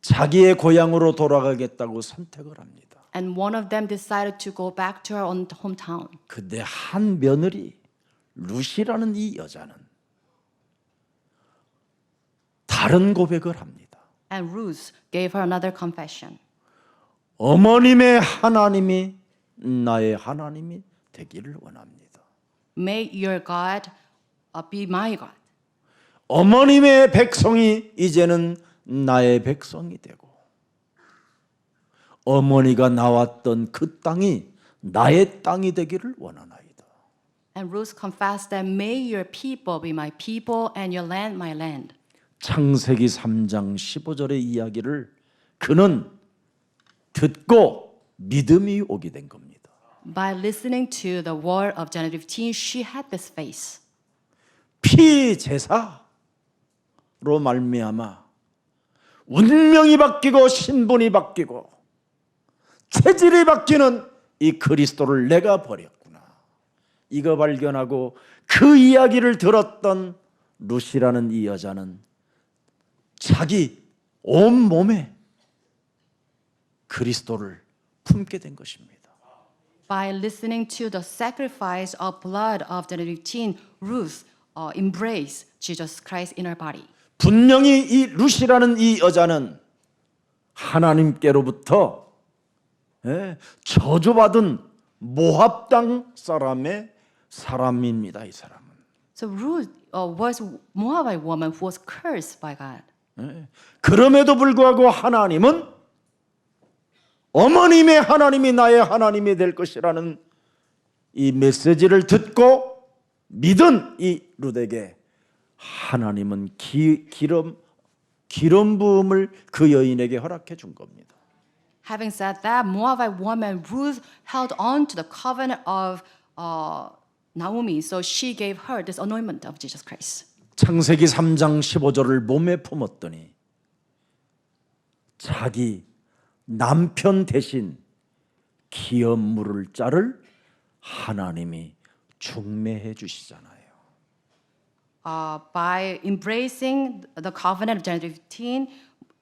자기의 고향으로 돌아가겠다고 선택을 합니다. And one of them decided to go back to her own hometown. 근데 한 며느리 루시라는 이 여자는 다른 고백을 합니다. And Ruth gave her another confession. 어머님의 하나님이 나의 하나님이 되기를 원합니다. May your God be my God. 어머님의 백성이 이제는 나의 백성이 되고 어머니가 나왔던 그 땅이 나의 땅이 되기를 원하나이다. And Ruth confessed that may your people be my people and your land my land. 창세기 3장 15절의 이야기를 그는 듣고 믿음이 오게 된 겁니다. By listening to the word of Genesis 15, she had this faith. 피제사로 말미암아 운명이 바뀌고 신분이 바뀌고 체질이 바뀌는 이 그리스도를 내가 버렸구나. 이거 발견하고 그 이야기를 들었던 루시라는 이 여자는 자기 온 몸에 그리스도를 품게 된 것입니다. By listening to the sacrifice of blood of Genesis 15, Ruth embraced Jesus Christ in her body. 분명히 이 룻이라는 이 여자는 하나님께로부터 저주받은 모압 땅 사람의 사람입니다. 이 사람은. So Ruth was a Moabite woman who was cursed by God. 그럼에도 불구하고 하나님은 어머님의 하나님이 나의 하나님이 될 것이라는 이 메시지를 듣고 믿은 이 룻에게 하나님은 기름 부음을 그 여인에게 허락해 준 겁니다. Having said that, Moabite woman Ruth held on to the covenant of Naomi, so she gave her this anointment of Jesus Christ. 창세기 3장 15절을 몸에 품었더니 자기 남편 대신 기업 물을 자를 하나님이 중매해 주시잖아요. By embracing the covenant of Genesis 15,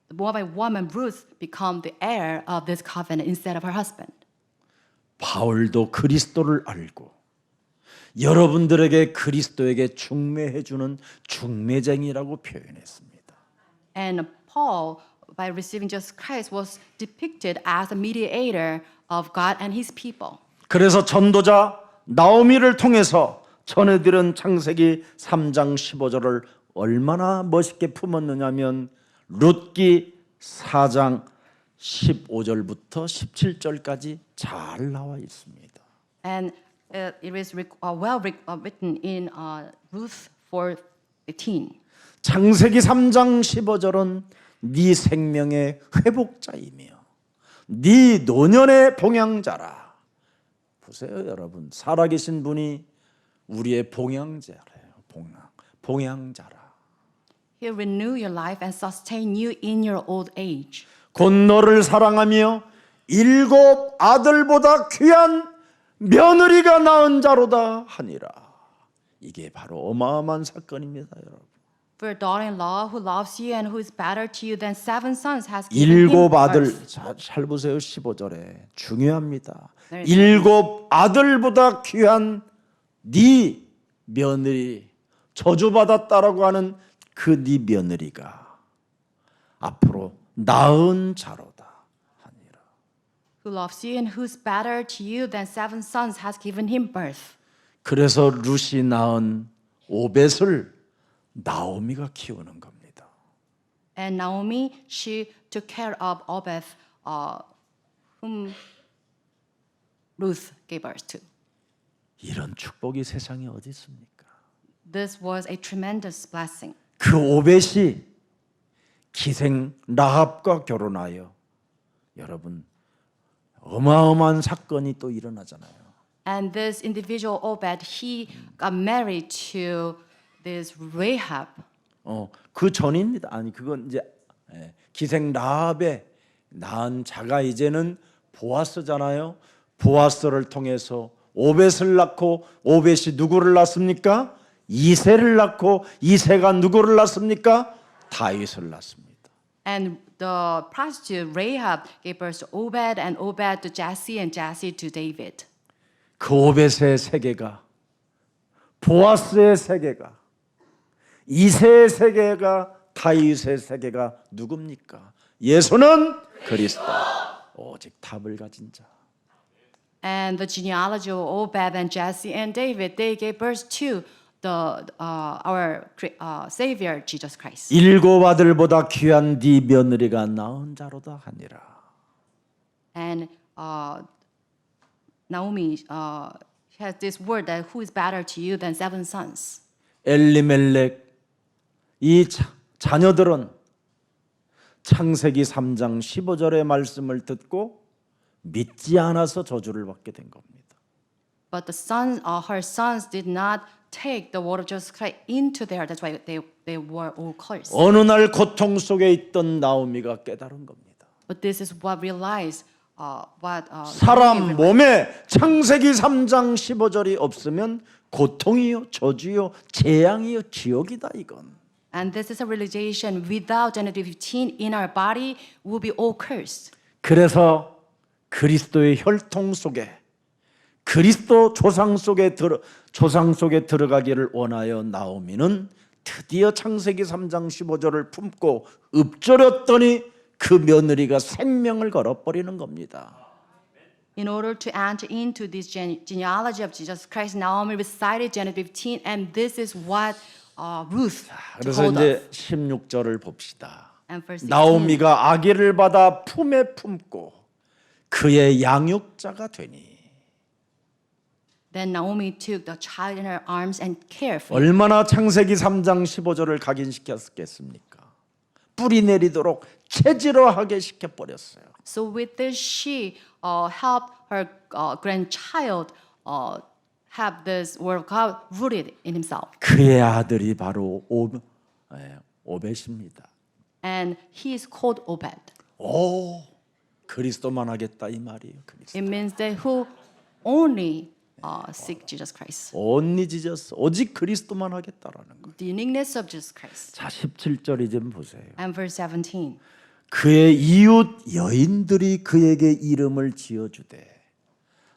the Moabite woman Ruth became the heir of this covenant instead of her husband. 바울도 그리스도를 알고 여러분들에게 그리스도에게 중매해 주는 중매쟁이라고 표현했습니다. And Paul, by receiving Jesus Christ, was depicted as a mediator of God and His people. 그래서 전도자 나오미를 통해서 전해들은 창세기 3장 15절을 얼마나 멋있게 품었느냐면 룻기 4장 15절부터 17절까지 잘 나와 있습니다. And it is written in Ruth 4:18. 창세기 3장 15절은 네 생명의 회복자이며 네 노년의 봉양자라. 보세요 여러분, 살아계신 분이 우리의 봉양자래요. 봉양자라. He'll renew your life and sustain you in your old age. 곧 너를 사랑하며 7 아들보다 귀한 며느리가 낳은 자로다 하니라. 이게 바로 어마어마한 사건입니다, 여러분. For your daughter-in-law who loves you and who is better to you than 7 sons has given 7 him 아들, birth. 잘 보세요 15절에 중요합니다. 네. 7 아들보다 귀한 네 며느리, 저주받았다라고 하는 그 네 며느리가 앞으로 낳은 자로다 하니라. Who loves you and who is better to you than 7 sons has given him birth. 그래서 룻이 낳은 오벳을 나오미가 키우는 겁니다. And Naomi, she took care of Obed, whom Ruth gave birth to. 이런 축복이 세상에 어디 있습니까? This was a tremendous blessing. 그 오벳이 기생 라합과 결혼하여 여러분 어마어마한 사건이 또 일어나잖아요. And this individual Obed, he got married to this Rahab. 그 전입니다. 아니 그건 이제 기생 라합의 낳은 자가 이제는 보아스잖아요. 보아스를 통해서 오벳을 낳고 오벳이 누구를 낳습니까? 이새를 낳고 이새가 누구를 낳습니까? 다윗을 낳습니다. And the prostitute Rahab gave birth to Obed, and Obed to Jesse, and Jesse to David. 그 오벳의 세계가 보아스의 세계가 이새의 세계가 다윗의 세계가 누굽니까? 예수는 그리스도 오직 답을 가진 자. And the genealogy of Obed and Jesse and David, they gave birth to our Savior Jesus Christ. 7 아들보다 귀한 네 며느리가 낳은 자로다 하니라. And Naomi has this word that who is better to you than 7 sons. 엘리멜렉 이 자녀들은 창세기 3장 15절의 말씀을 듣고 믿지 않아서 저주를 받게 된 겁니다. But the sons, her sons, did not take the word of Jesus Christ into their. That's why they were all cursed. 어느 날 고통 속에 있던 나오미가 깨달은 겁니다. But this is what realized. 사람 몸에 창세기 3장 15절이 없으면 고통이요, 저주요, 재앙이요, 지옥이다 이건. And this is a realization. Without Genesis 15 in our body, will be all cursed. 그래서 그리스도의 혈통 속에 그리스도 조상 속에 들어가기를 원하여 나오미는 드디어 창세기 3장 15절을 품고 읊조렸더니 그 며느리가 생명을 걸어버리는 겁니다. In order to enter into this genealogy of Jesus Christ, Naomi recited Genesis 15, and this is what Ruth 그래서 told us. 이제 16절을 봅시다. And verse 16. 나오미가 아기를 받아 품에 품고 그의 양육자가 되니. Then Naomi took the child in her arms and cared for it. 얼마나 창세기 3장 15절을 각인시켰겠습니까? 뿌리 내리도록 체질화하게 시켜버렸어요. So with this, she helped her grandchild have this word of God rooted in himself. 그의 아들이 바로 오벳입니다. And he is called Obed. 오, 그리스도만 하겠다 이 말이에요. 그리스도. It means that who only seek Jesus Christ. 온리 지저스 오직 그리스도만 하겠다라는 거. The uniqueness of Jesus Christ. 자, 17절이 좀 보세요. And verse 17. 그의 이웃 여인들이 그에게 이름을 지어주되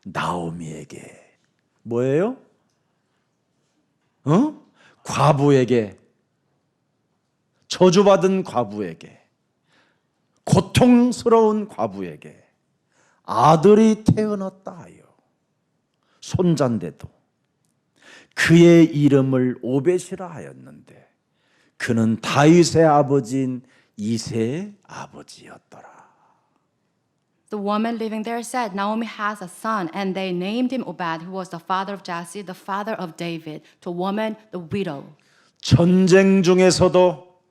나오미에게 뭐예요? 과부에게 저주받은 과부에게 고통스러운 과부에게 아들이 태어났다 하여 손자인데도 그의 이름을 오벳이라 하였는데 그는 다윗의 아버지인 이새의 아버지였더라. The woman living there said, Naomi has a son, and they named him Obed, who was the father of Jesse, the father of David. To woman, the widow. 전쟁 중에서도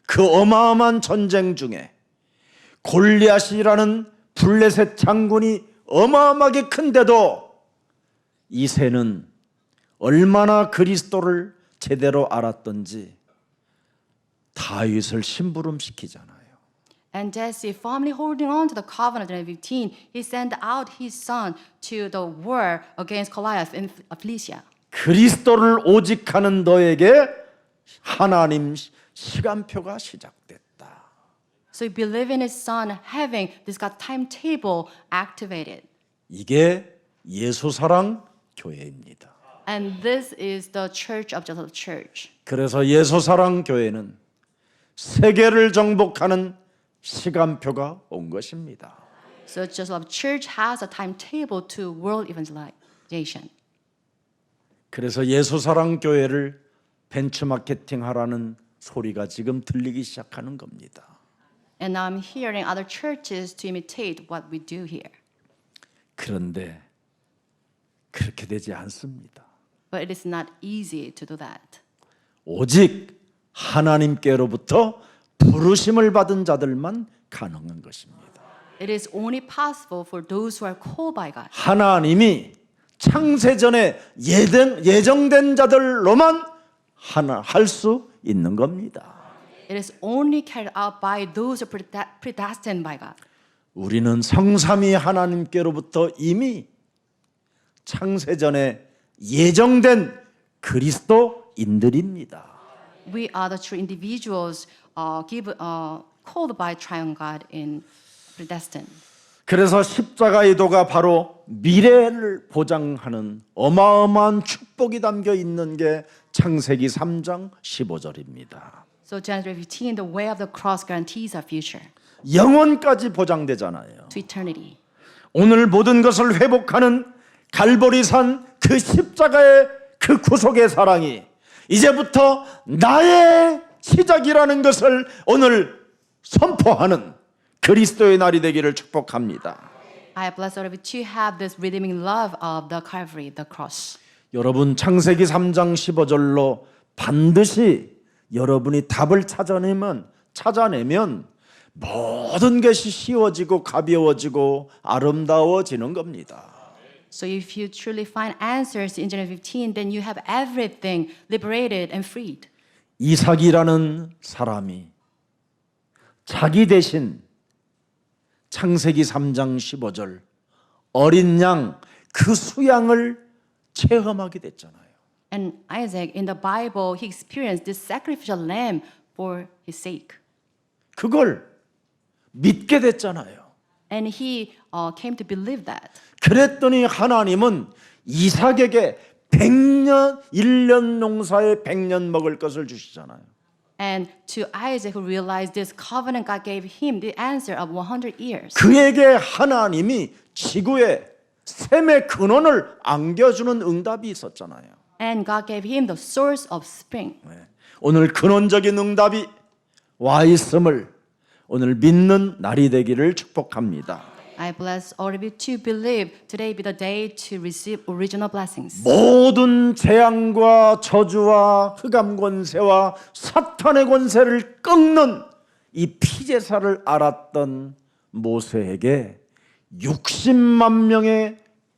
그 어마어마한 전쟁 중에 골리앗이라는 블레셋 장군이 어마어마하게 큰데도 이새는 얼마나 그리스도를 제대로 알았던지 다윗을 심부름시키잖아요. And Jesse, firmly holding on to the covenant in 15, he sent out his son to the war against Goliath in Philistia. 그리스도를 오직하는 너에게 하나님 시간표가 시작됐다. So he believed in his son having this God timetable activated. 이게 예수사랑 교회입니다. And this is the church of Jesus Church. 그래서 예수사랑 교회는 세계를 정복하는 시간표가 온 것입니다. So Jesus Love Church has a timetable to world evangelization. 그래서 예수사랑 교회를 벤치마케팅하라는 소리가 지금 들리기 시작하는 겁니다. And now I'm hearing other churches to imitate what we do here. 그런데 그렇게 되지 않습니다. But it is not easy to do that. 오직 하나님께로부터 부르심을 받은 자들만 가능한 것입니다. It is only possible for those who are called by God. 하나님이 창세전에 예정된 자들로만 할 수 있는 겁니다. It is only carried out by those who are predestined by God. 우리는 성삼위 하나님께로부터 이미 창세전에 예정된 그리스도인들입니다. We are the true individuals called by triune God in predestined. 그래서 십자가의 도가 바로 미래를 보장하는 어마어마한 축복이 담겨 있는 게 창세기 3장 15절입니다. So Genesis 15, the way of the cross guarantees our future 영원까지 보장되잖아요. to eternity. 오늘 모든 것을 회복하는 갈보리산 그 십자가의 그 구속의 사랑이 이제부터 나의 시작이라는 것을 오늘 선포하는 그리스도의 날이 되기를 축복합니다. I bless all of you to have this redeeming love of the Calvary, the cross. 여러분 창세기 3장 15절로 반드시 여러분이 답을 찾아내면 모든 것이 쉬워지고 가벼워지고 아름다워지는 겁니다. So if you truly find answers in Genesis 15, then you have everything liberated and freed. 이삭이라는 사람이 자기 대신 창세기 3장 15절 어린 양 그 수양을 체험하게 됐잖아요. And Isaac, in the Bible, he experienced this sacrificial lamb for his sake. 그걸 믿게 됐잖아요. And he came to believe that. 그랬더니 하나님은 이삭에게 100년 1년 농사에 100년 먹을 것을 주시잖아요. And to Isaac, who realized this covenant, God gave him the answer of 100 years. 그에게 하나님이 지구에 샘의 근원을 안겨주는 응답이 있었잖아요. And God gave him the source of spring. 오늘 근원적인 응답이 와 있음을 오늘 믿는 날이 되기를 축복합니다. I bless all of you to believe today be the day to receive original blessings. 모든 재앙과 저주와 흑암 권세와 사탄의 권세를 꺾는 이 피제사를 알았던 모세에게 60만 명의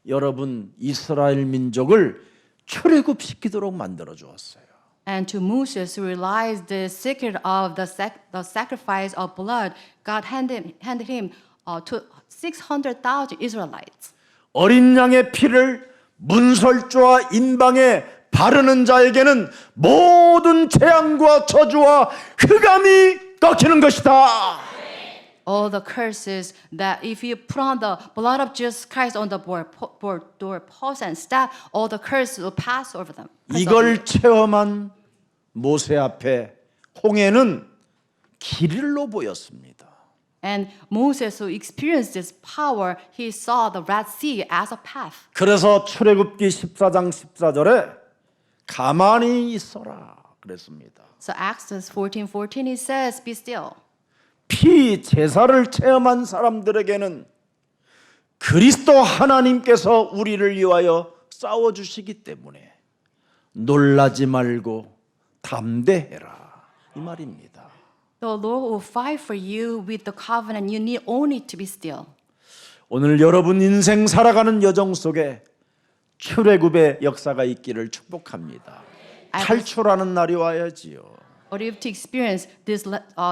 여러분 이스라엘 민족을 출애굽시키도록 만들어 주었어요. And to Moses, who realized the secret of the sacrifice of blood, God handed him to 600,000 Israelites. 어린 양의 피를 문설주와 인방에 바르는 자에게는 모든 재앙과 저주와 흑암이 꺾이는 것이다. All the curses that if you put on the blood of Jesus Christ on the doorpost and staff, all the curses will pass over them. 이걸 체험한 모세 앞에 홍해는 길로 보였습니다. And Moses, who experienced this power, he saw the Red Sea as a path. 그래서 출애굽기 14장 14절에 가만히 있어라 그랬습니다. So Exodus 14:14 it says, "Be still." 피 제사를 체험한 사람들에게는 그리스도 하나님께서 우리를 위하여 싸워 주시기 때문에 놀라지 말고 담대해라 이 말입니다. The Lord will fight for you with the covenant. You need only to be still. 오늘 여러분 인생 살아가는 여정 속에 출애굽의 역사가 있기를 축복합니다. 탈출하는 날이 와야지요. Or you have to experience this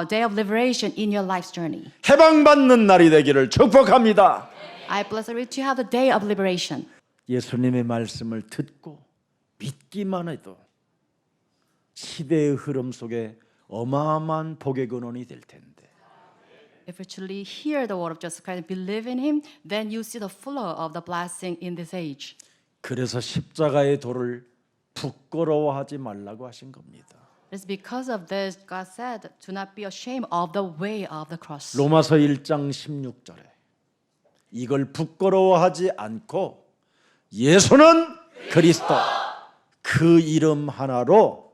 day of liberation in your life's journey. 해방받는 날이 되기를 축복합니다. I bless you to have the day of liberation. 예수님의 말씀을 듣고 믿기만 해도 시대의 흐름 속에 어마어마한 복의 근원이 될 텐데 If you truly hear the word of Jesus Christ and believe in Him, then you see the flow of the blessing in this age. 그래서 십자가의 도를 부끄러워하지 말라고 하신 겁니다. It's because of this God said, "Do not be ashamed of the way of the cross." 로마서 1장 16절에 이걸 부끄러워하지 않고 예수는 그리스도 그 이름 하나로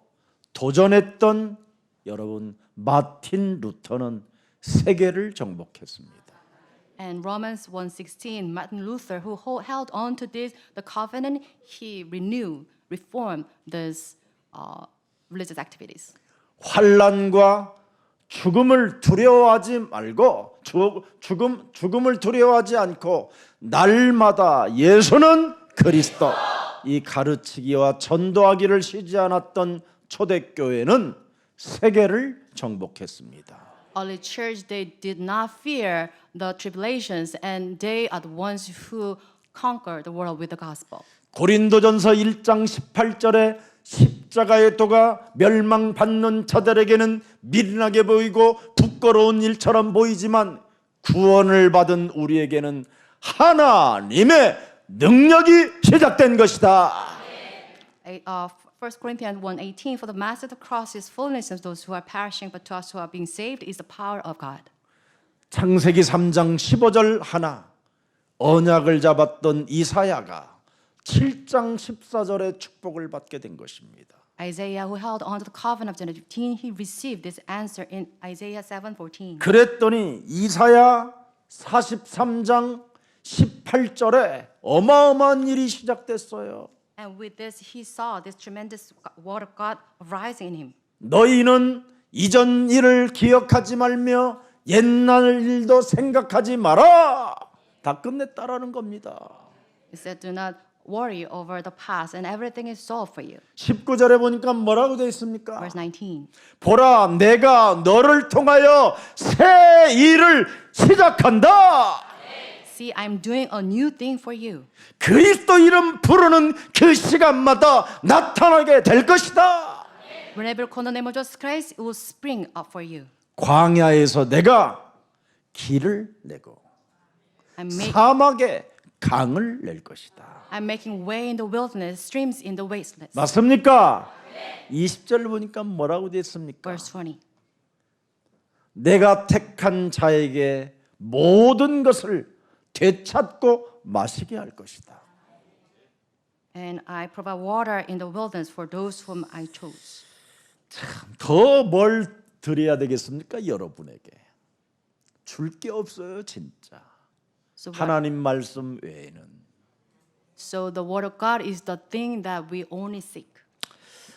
도전했던 여러분 마틴 루터는 세계를 정복했습니다. And Romans 1:16, Martin Luther, who held on to this, the covenant, he renewed, reformed this religious activities. 환난과 죽음을 두려워하지 말고 죽음을 두려워하지 않고 날마다 예수는 그리스도 이 가르치기와 전도하기를 쉬지 않았던 초대교회는 세계를 정복했습니다. Early church, they did not fear the tribulations, and they are the ones who conquered the world with the gospel. 고린도전서 1장 18절에 십자가의 도가 멸망받는 자들에게는 미련하게 보이고 부끄러운 일처럼 보이지만 구원을 받은 우리에게는 하나님의 능력이 시작된 것이다. 1 Corinthians 1:18, for the master of the cross is fullness of those who are perishing, but to us who are being saved is the power of God. 창세기 3장 15절 하나 언약을 잡았던 이사야가 7장 14절의 축복을 받게 된 것입니다. Isaiah, who held on to the covenant of Genesis 15, he received this answer in Isaiah 7:14. 그랬더니 이사야 43장 18절에 어마어마한 일이 시작됐어요. And with this, he saw this tremendous word of God rising in him. 너희는 이전 일을 기억하지 말며 옛날 일도 생각하지 마라. 다 끝냈다라는 겁니다. He said, "Do not worry over the past, and everything is solved for you." 19절에 보니까 뭐라고 되어 있습니까? Verse 19. 보라 내가 너를 통하여 새 일을 시작한다. See, I'm doing a new thing for you. 그리스도 이름 부르는 그 시간마다 나타나게 될 것이다. Whenever you call the name of Jesus Christ, it will spring up for you. 광야에서 내가 길을 내고 I make 사막에 강을 낼 것이다. I'm making way in the wilderness, streams in the wastelands. 맞습니까? 20절 보니까 뭐라고 됐습니까? Verse 20. 내가 택한 자에게 모든 것을 되찾고 마시게 할 것이다. And I provide water in the wilderness for those whom I chose. 더 뭘 드려야 되겠습니까? 여러분에게 줄 게 없어요, 진짜. So, 하나님 말씀 외에는. so the word of God is the thing that we only seek.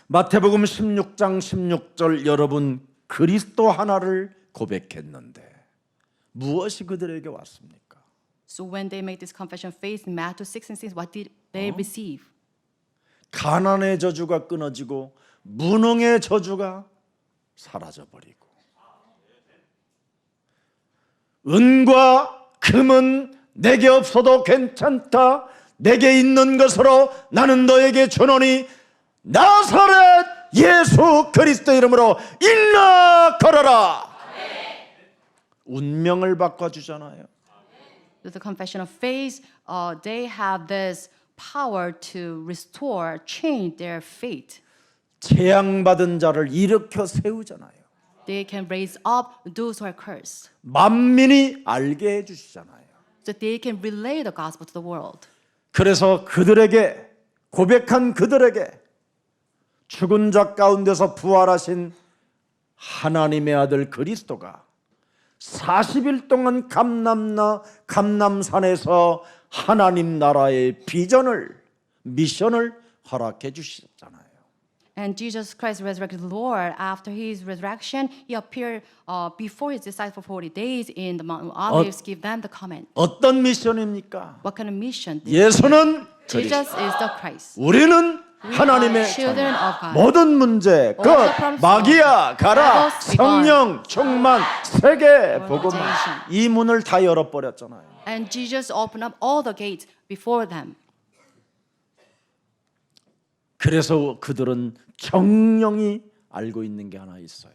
마태복음 16장 16절 여러분 그리스도 하나를 고백했는데 무엇이 그들에게 왔습니까? So when they make this confession of faith in Matthew 6:6, what did they receive? 가난의 저주가 끊어지고 무능의 저주가 사라져버리고 은과 금은 내게 없어도 괜찮다. 내게 있는 것으로 나는 너에게 주노니 나사렛 예수 그리스도 이름으로 일어나 걸어라. 운명을 바꿔주잖아요. With the confession of faith, they have this power to restore, change their fate. 재앙받은 자를 일으켜 세우잖아요. They can raise up those who are cursed. 만민이 알게 해주시잖아요. So they can relay the gospel to the world. 그래서 그들에게 고백한 그들에게 죽은 자 가운데서 부활하신 하나님의 아들 그리스도가 40일 동안 감남산에서 하나님 나라의 비전을 미션을 허락해 주셨잖아요. And Jesus Christ, resurrected Lord, after his resurrection, he appeared before his disciples for 40 days in the Mount of Olives, give them the comment. 어떤 미션입니까? What kind of mission? 예수는 Jesus is the Christ. 우리는 하나님의 children of God. 모든 문제 끝 마귀야 가라 성령 충만 세계 복음 이 문을 다 열어버렸잖아요. And Jesus opened up all the gates before them. 그래서 그들은 정령이 알고 있는 게 하나 있어요.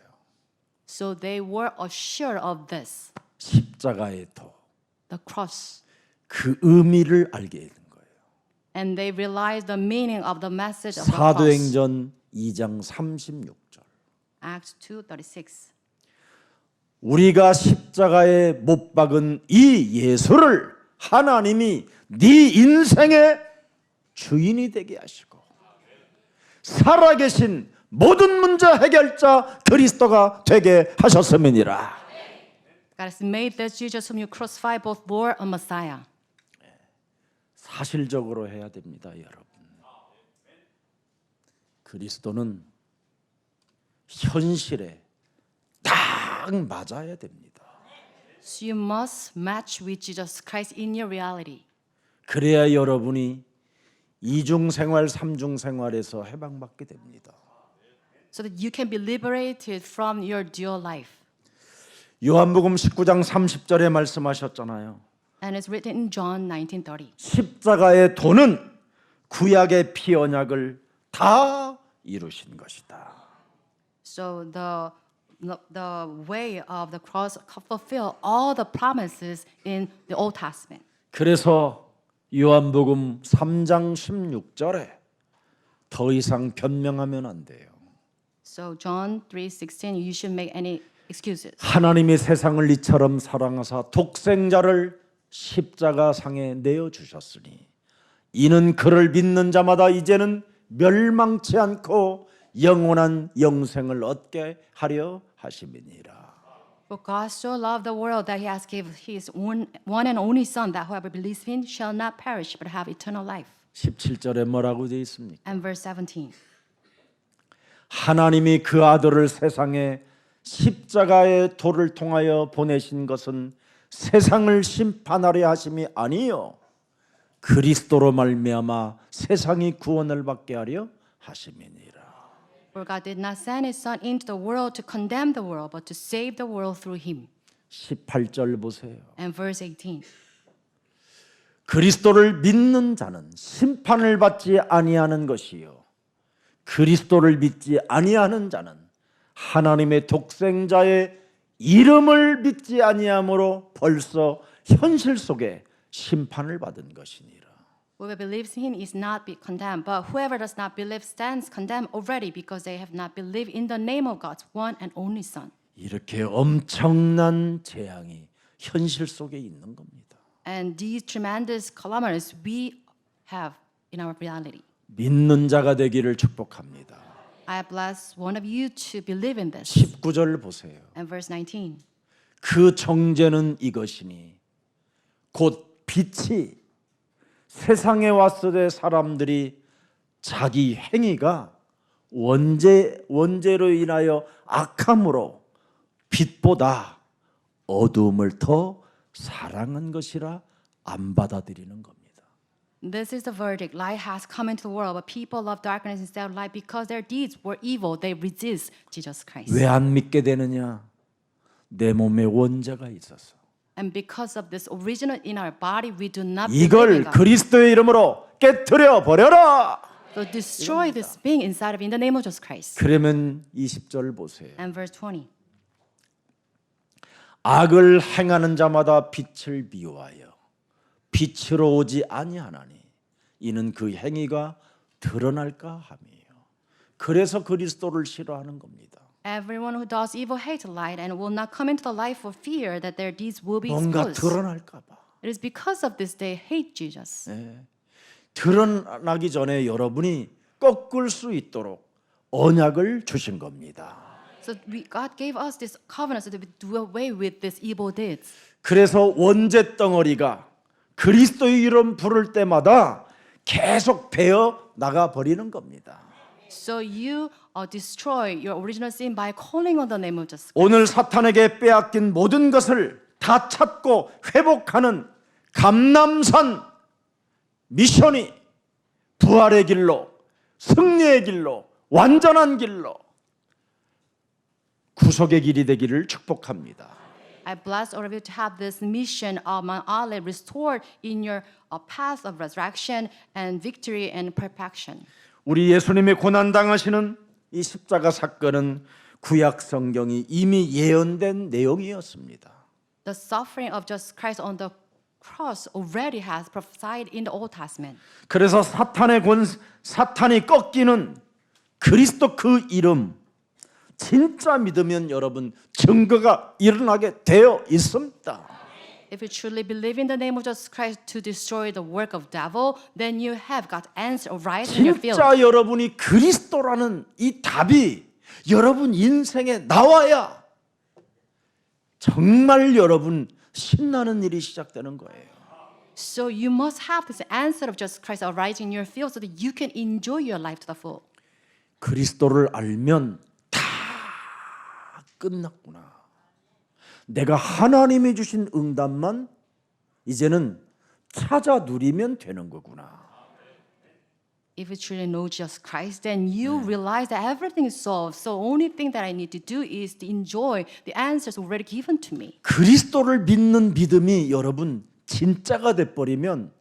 So they were assured of this, 십자가의 도, the cross. 그 의미를 알게 된 거예요. And they realized the meaning of the message of the cross. 사도행전 2장 36절. Acts 2:36. 우리가 십자가에 못 박은 이 예수를 하나님이 네 인생의 주인이 되게 하시고 살아계신 모든 문제 해결자 그리스도가 되게 하셨음이니라. God has made this Jesus whom you crucified both Lord and Messiah. 사실적으로 해야 됩니다, 여러분. 그리스도는 현실에 딱 맞아야 됩니다. So you must match with Jesus Christ in your reality. 그래야 여러분이 이중 생활, 삼중 생활에서 해방받게 됩니다. So that you can be liberated from your dual life. 요한복음 19장 30절에 말씀하셨잖아요. And it's written in John 19:30. 십자가의 도는 구약의 피 언약을 다 이루신 것이다. So the way of the cross fulfill all the promises in the Old Testament. 그래서 요한복음 3장 16절에 더 이상 변명하면 안 돼요. So John 3:16, you should make any excuses. 하나님이 세상을 이처럼 사랑하사 독생자를 십자가 상에 내어 주셨으니 이는 그를 믿는 자마다 이제는 멸망치 않고 영원한 영생을 얻게 하려 하심이니라. For God so loved the world that he has given his one and only son, that whoever believes in him shall not perish but have eternal life. 17절에 뭐라고 되어 있습니까? And verse 17. 하나님이 그 아들을 세상에 십자가의 도를 통하여 보내신 것은 세상을 심판하려 하심이 아니요 그리스도로 말미암아 세상이 구원을 받게 하려 하심이니라. For God did not send his son into the world to condemn the world, but to save the world through him. 18절 보세요. And verse 18. 그리스도를 믿는 자는 심판을 받지 아니하는 것이요 그리스도를 믿지 아니하는 자는 하나님의 독생자의 이름을 믿지 아니함으로 벌써 현실 속에 심판을 받은 것이니라. Whoever believes in him is not be condemned, but whoever does not believe stands condemned already because they have not believed in the name of God's one and only Son. 이렇게 엄청난 재앙이 현실 속에 있는 겁니다. And these tremendous calamities we have in our reality. 믿는 자가 되기를 축복합니다. I bless one of you to believe in this. 19절 보세요. And verse 19. 그 정죄는 이것이니 곧 빛이 세상에 왔을 때 사람들이 자기 행위가 원죄로 인하여 악함으로 빛보다 어두움을 더 사랑한 것이라 안 받아들이는 겁니다. This is the verdict. Light has come into the world, but people love darkness instead of light because their deeds were evil. They resist Jesus Christ. 왜 안 믿게 되느냐? 내 몸에 원죄가 있어서. And because of this original in our body, we do not believe in 이걸 God. 그리스도의 이름으로 깨트려 버려라. So destroy this being inside of you in the name of Jesus Christ. 그러면 20절 보세요. And verse 20. 악을 행하는 자마다 빛을 미워하여 빛으로 오지 아니하나니 이는 그 행위가 드러날까 함이에요. 그래서 그리스도를 싫어하는 겁니다. Everyone who does evil hates light and will not come into the light for fear that their deeds will be 뭔가 exposed. 드러날까 봐. It is because of this they hate Jesus. 드러나기 전에 여러분이 꺾을 수 있도록 언약을 주신 겁니다. So God gave us this covenant so that we do away with these evil deeds. 그래서 원죄 덩어리가 그리스도의 이름 부를 때마다 계속 베어 나가 버리는 겁니다. So you destroy your original sin by calling on the name of Jesus. 오늘 사탄에게 빼앗긴 모든 것을 다 찾고 회복하는 감람산 미션이 부활의 길로, 승리의 길로, 완전한 길로, 구속의 길이 되기를 축복합니다. I bless all of you to have this mission of Mount Olive restored in your path of resurrection and victory and perfection. 우리 예수님의 고난 당하시는 이 십자가 사건은 구약 성경이 이미 예언된 내용이었습니다. The suffering of Jesus Christ on the cross already has prophesied in the Old Testament. 그래서 사탄이 꺾이는 그리스도 그 이름 진짜 믿으면 여러분 증거가 일어나게 되어 있습니다. If you truly believe in the name of Jesus Christ to destroy the work of devil, then you have got answer right in your field. 진짜 여러분이 그리스도라는 이 답이 여러분 인생에 나와야 정말 여러분 신나는 일이 시작되는 거예요. So you must have this answer of Jesus Christ arising in your field so that you can enjoy your life to the full. 그리스도를 알면 다 끝났구나. 내가 하나님이 주신 응답만 이제는 찾아 누리면 되는 거구나. If you truly know Jesus Christ, then you realize that everything is solved. So only thing that I need to do is to enjoy the answers already given to me. 그리스도를 믿는 믿음이 여러분 진짜가 돼버리면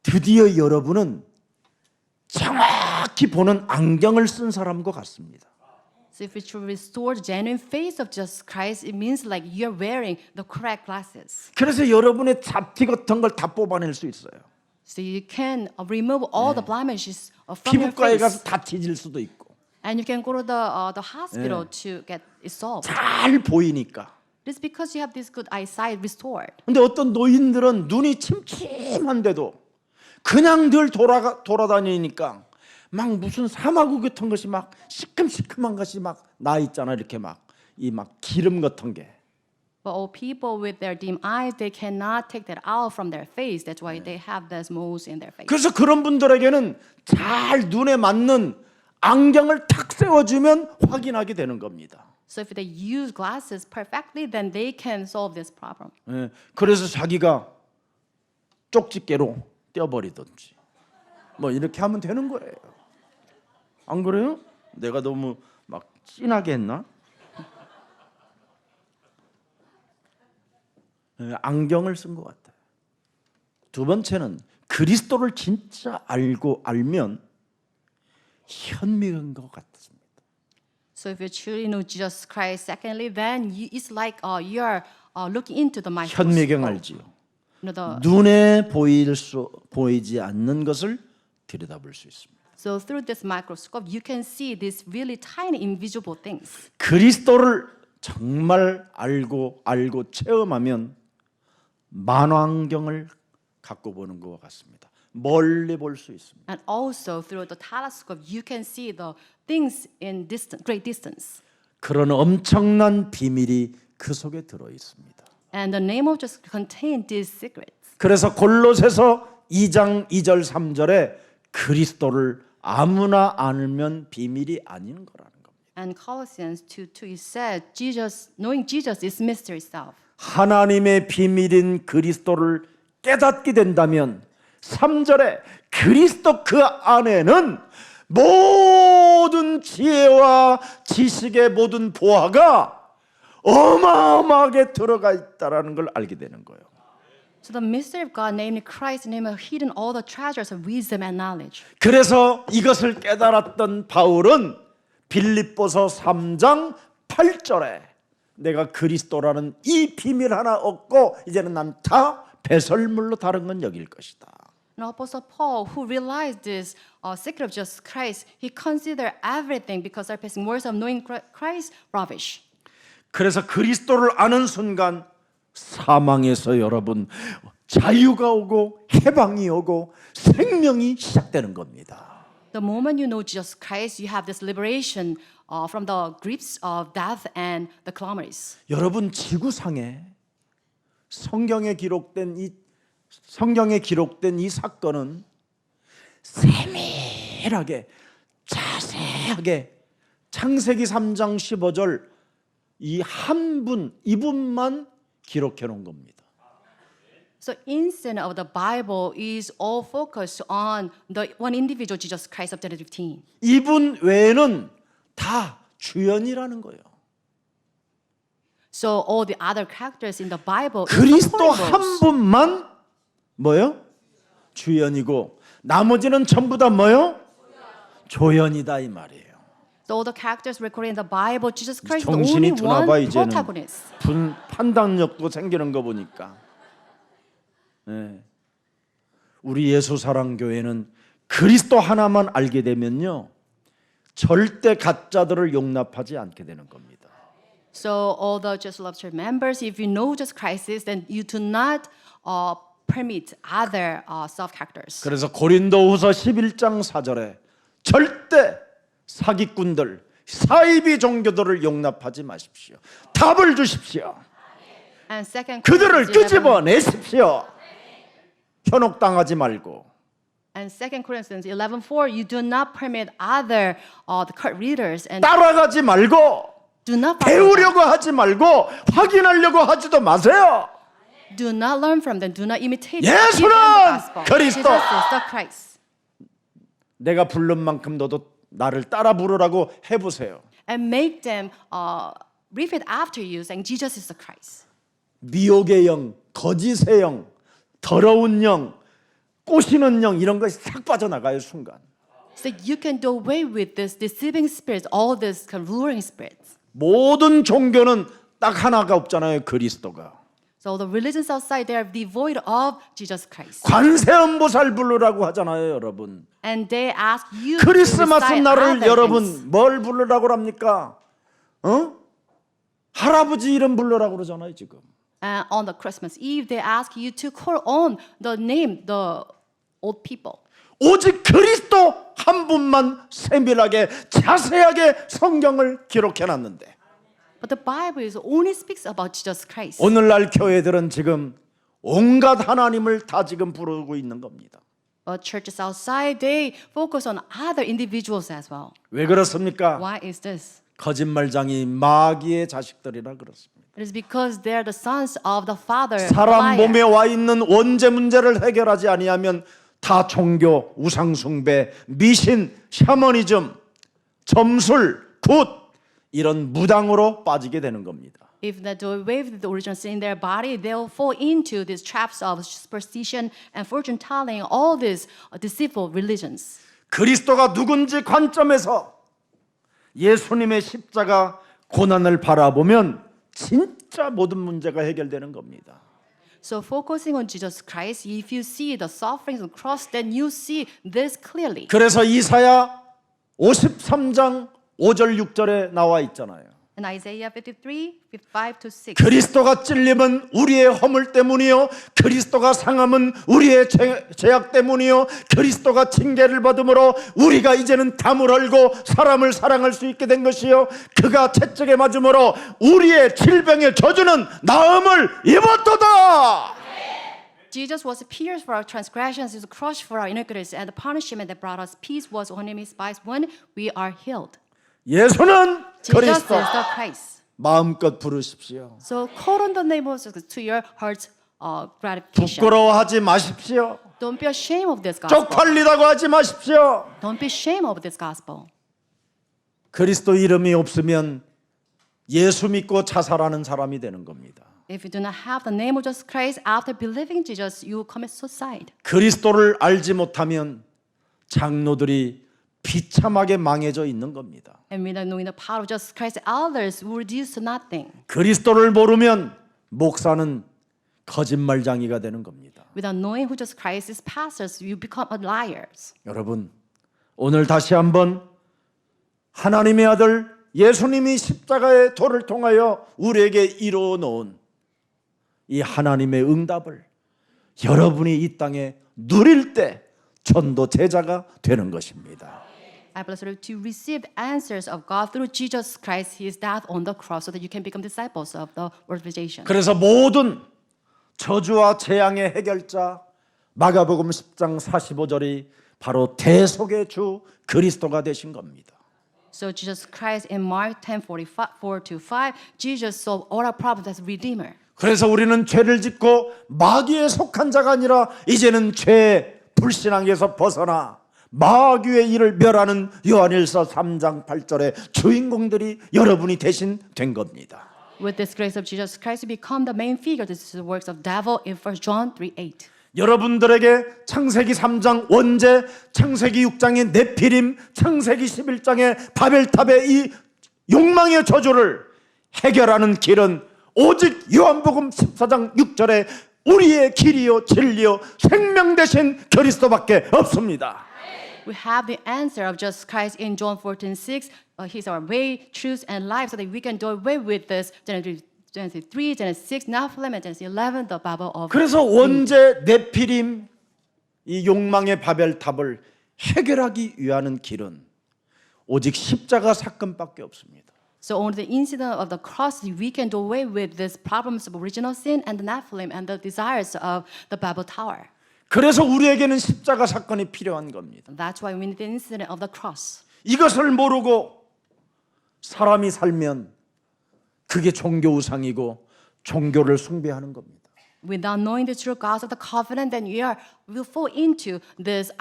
드디어 여러분은 정확히 보는 안경을 쓴 사람과 같습니다. So if you truly restore the genuine face of Jesus Christ, it means like you're wearing the correct glasses. 그래서 여러분의 잡티 같은 걸 다 뽑아낼 수 있어요. So you can remove all the blemishes from your 피부과에 face. 가서 다 찢을 수도 있고 And you can go to the hospital to get it solved. 잘 보이니까. It's because you have this good eyesight restored. 근데 어떤 노인들은 눈이 침침한데도 그냥 늘 돌아다니니까 막 무슨 사마구 같은 것이 막 시큼시큼한 것이 막 나 있잖아. 이렇게 막 이 막 기름 같은 게. But all people with their dim eyes, they cannot take that out from their face. That's why they have those moles in their face. 그래서 그런 분들에게는 잘 눈에 맞는 안경을 탁 세워주면 확인하게 되는 겁니다. So if they use glasses perfectly, then they can solve this problem. 예, 그래서 자기가 쪽집게로 떼어버리든지 뭐 이렇게 하면 되는 거예요. 안 그래요? 내가 너무 막 진하게 했나? 예, 안경을 쓴 것 같아요. 두 번째는 그리스도를 진짜 알면 현미인 것 같습니다. So if you truly know Jesus Christ, secondly, then it's like you're looking into the microscope. 현미경 알지요? You know, 눈에 보이지 않는 것을 들여다볼 수 있습니다. so through this microscope, you can see these really tiny invisible things. 그리스도를 정말 알고 체험하면 만왕경을 갖고 보는 것과 같습니다. 멀리 볼 수 있습니다. And also through the telescope, you can see the things in great distance. 그런 엄청난 비밀이 그 속에 들어 있습니다. And the name of Jesus contains these secrets. 그래서 골로새서 2장 2절 3절에 그리스도를 아무나 알면 비밀이 아닌 거라는 겁니다. And Colossians 2:2 it said, knowing Jesus is mystery itself. 하나님의 비밀인 그리스도를 깨닫게 된다면 3절에 그리스도 그 안에는 모든 지혜와 지식의 모든 보화가 어마어마하게 들어가 있다라는 걸 알게 되는 거예요. So the mystery of God, namely Christ, namely hidden all the treasures of wisdom and knowledge. 그래서 이것을 깨달았던 바울은 빌립보서 3장 8절에 내가 그리스도라는 이 비밀 하나 얻고 이제는 난 다 배설물로 다른 건 여길 것이다. And Apostle Paul, who realized this secret of just Christ, he considered everything because surpassing words of knowing Christ rubbish. 그래서 그리스도를 아는 순간 사망에서 여러분 자유가 오고 해방이 오고 생명이 시작되는 겁니다. The moment you know Jesus Christ, you have this liberation from the grips of death and the calamities. 여러분 지구상에 성경에 기록된 이 사건은 세밀하게 자세하게 창세기 3장 15절 이분만 기록해 놓은 겁니다. So instead of the Bible is all focused on the one individual, Jesus Christ of Genesis 15. 이분 외에는 다 주연이라는 거예요. So all the other characters in the Bible is 그리스도 supporting 한 roles. 분만 뭐요? 주연이고 나머지는 전부 다 뭐요? 조연이다 이 말이에요. So all the characters recorded in the Bible, Jesus Christ is the 정신이 only 드나 one 봐 이제는 protagonist. 판단력도 생기는 거 보니까. 네. 우리 예수사랑교회는 그리스도 하나만 알게 되면요 절대 가짜들을 용납하지 않게 되는 겁니다. So all the Just Love Church members, if you know Jesus Christ, then you do not permit other self-characters. 그래서 고린도후서 11장 4절에 절대 사기꾼들, 사이비 종교들을 용납하지 마십시오. 답을 주십시오. And second 그들을 Corinthians 11, 끄집어내십시오. 현혹당하지 말고. and second Corinthians 11:4, you do not permit other the cult readers and 따라가지 말고 do not follow them. 배우려고 하지 말고 확인하려고 하지도 마세요. Do not learn from them. Do not imitate them. 예수는 Give them the gospel. 그리스도. Jesus is the Christ. 내가 부른 만큼 너도 나를 따라 부르라고 해보세요. And make them repeat after you, saying Jesus is the Christ. 미혹의 영, 거짓의 영, 더러운 영, 꼬시는 영 이런 것이 싹 빠져나가요 순간. So you can do away with this deceiving spirits, all these luring spirits. 모든 종교는 딱 하나가 없잖아요. 그리스도가. So the religions outside, they are devoid of Jesus Christ. 관세음보살 부르라고 하잖아요, 여러분. And they ask you 크리스마스 to recite 날을 other things. 여러분 뭘 부르라고 합니까? 할아버지 이름 부르라고 그러잖아요, 지금. And on the Christmas Eve, they ask you to call on the name, the old people. 오직 그리스도 한 분만 세밀하게 자세하게 성경을 기록해 놨는데 But the Bible is only speaks about Jesus Christ. 오늘날 교회들은 지금 온갖 하나님을 다 지금 부르고 있는 겁니다. But churches outside, they focus on other individuals as well. 왜 그렇습니까? Why is this? 거짓말장이 마귀의 자식들이라 그렇습니다. It is because they are the sons of the father. 사람 liar. 몸에 와 있는 원죄 문제를 해결하지 아니하면 다 종교, 우상숭배, 미신, 샤머니즘, 점술, 굿 이런 무당으로 빠지게 되는 겁니다. If they do away with the original sin in their body, they'll fall into these traps of superstition and fortune telling, all these deceitful religions. 그리스도가 누군지 관점에서 예수님의 십자가 고난을 바라보면 진짜 모든 문제가 해결되는 겁니다. So focusing on Jesus Christ, if you see the sufferings of the cross, then you see this clearly. 그래서 이사야 53장 5절 6절에 나와 있잖아요. In Isaiah 53, 5 to 6. 그리스도가 찔림은 우리의 허물 때문이요 그리스도가 상함은 우리의 죄악 때문이요 그리스도가 징계를 받음으로 우리가 이제는 담을 얼고 사람을 사랑할 수 있게 된 것이요 그가 채찍에 맞음으로 우리의 질병의 저주는 나음을 입었도다. Jesus was pierced for our transgressions, he was crushed for our iniquities, and the punishment that brought us peace was on him. By his wounds we are healed. 예수는 Jesus 그리스도. is the Christ. 마음껏 부르십시오. So call on the name of Jesus to your heart's gratification. 부끄러워하지 마십시오. Don't be ashamed of this gospel. 쪽팔리다고 하지 마십시오. Don't be ashamed of this gospel. 그리스도 이름이 없으면 예수 믿고 자살하는 사람이 되는 겁니다. If you do not have the name of Jesus Christ, after believing Jesus, you will commit suicide. 그리스도를 알지 못하면 장로들이 비참하게 망해져 있는 겁니다. And without knowing the power of Jesus Christ, others will reduce to nothing. 그리스도를 모르면 목사는 거짓말쟁이가 되는 겁니다. Without knowing who Jesus Christ is, pastors, you become liars. 여러분, 오늘 다시 한번 하나님의 아들 예수님이 십자가의 도를 통하여 우리에게 이루어 놓은 이 하나님의 응답을 여러분이 이 땅에 누릴 때 전도 제자가 되는 것입니다. I bless you to receive the answers of God through Jesus Christ, His death on the cross, so that you can become disciples of the organization. 그래서 모든 저주와 재앙의 해결자 마가복음 10장 45절이 바로 대속의 주 그리스도가 되신 겁니다. So Jesus Christ in Mark 10:44 to 5, Jesus solved all our problems as Redeemer. 그래서 우리는 죄를 짓고 마귀에 속한 자가 아니라 이제는 죄 불신앙에서 벗어나 마귀의 일을 멸하는 요한일서 3장 8절의 주인공들이 여러분이 대신 된 겁니다. With this grace of Jesus Christ, you become the main figure. This is the works of devil in 1 John 3:8. 여러분들에게 창세기 3장 원죄, 창세기 6장의 네피림, 창세기 11장의 바벨탑의 이 욕망의 저주를 해결하는 길은 오직 요한복음 14장 6절에 우리의 길이요 진리요 생명 되신 그리스도밖에 없습니다. We have the answer of Jesus Christ in John 14:6. He's our way, truth, and life, so that we can do away with this Genesis 3, Genesis 6, Nephilim, and Genesis 11, the Bible of. 그래서 원죄 네피림 이 욕망의 바벨탑을 해결하기 위한 길은 오직 십자가 사건밖에 없습니다. So on the incident of the cross, we can do away with these problems of original sin and the Nephilim and the desires of the Babel Tower. 그래서 우리에게는 십자가 사건이 필요한 겁니다. That's why we need the incident of the cross. 이것을 모르고 사람이 살면 그게 종교 우상이고 종교를 숭배하는 겁니다. Without knowing the true God of the covenant, then we'll fall into this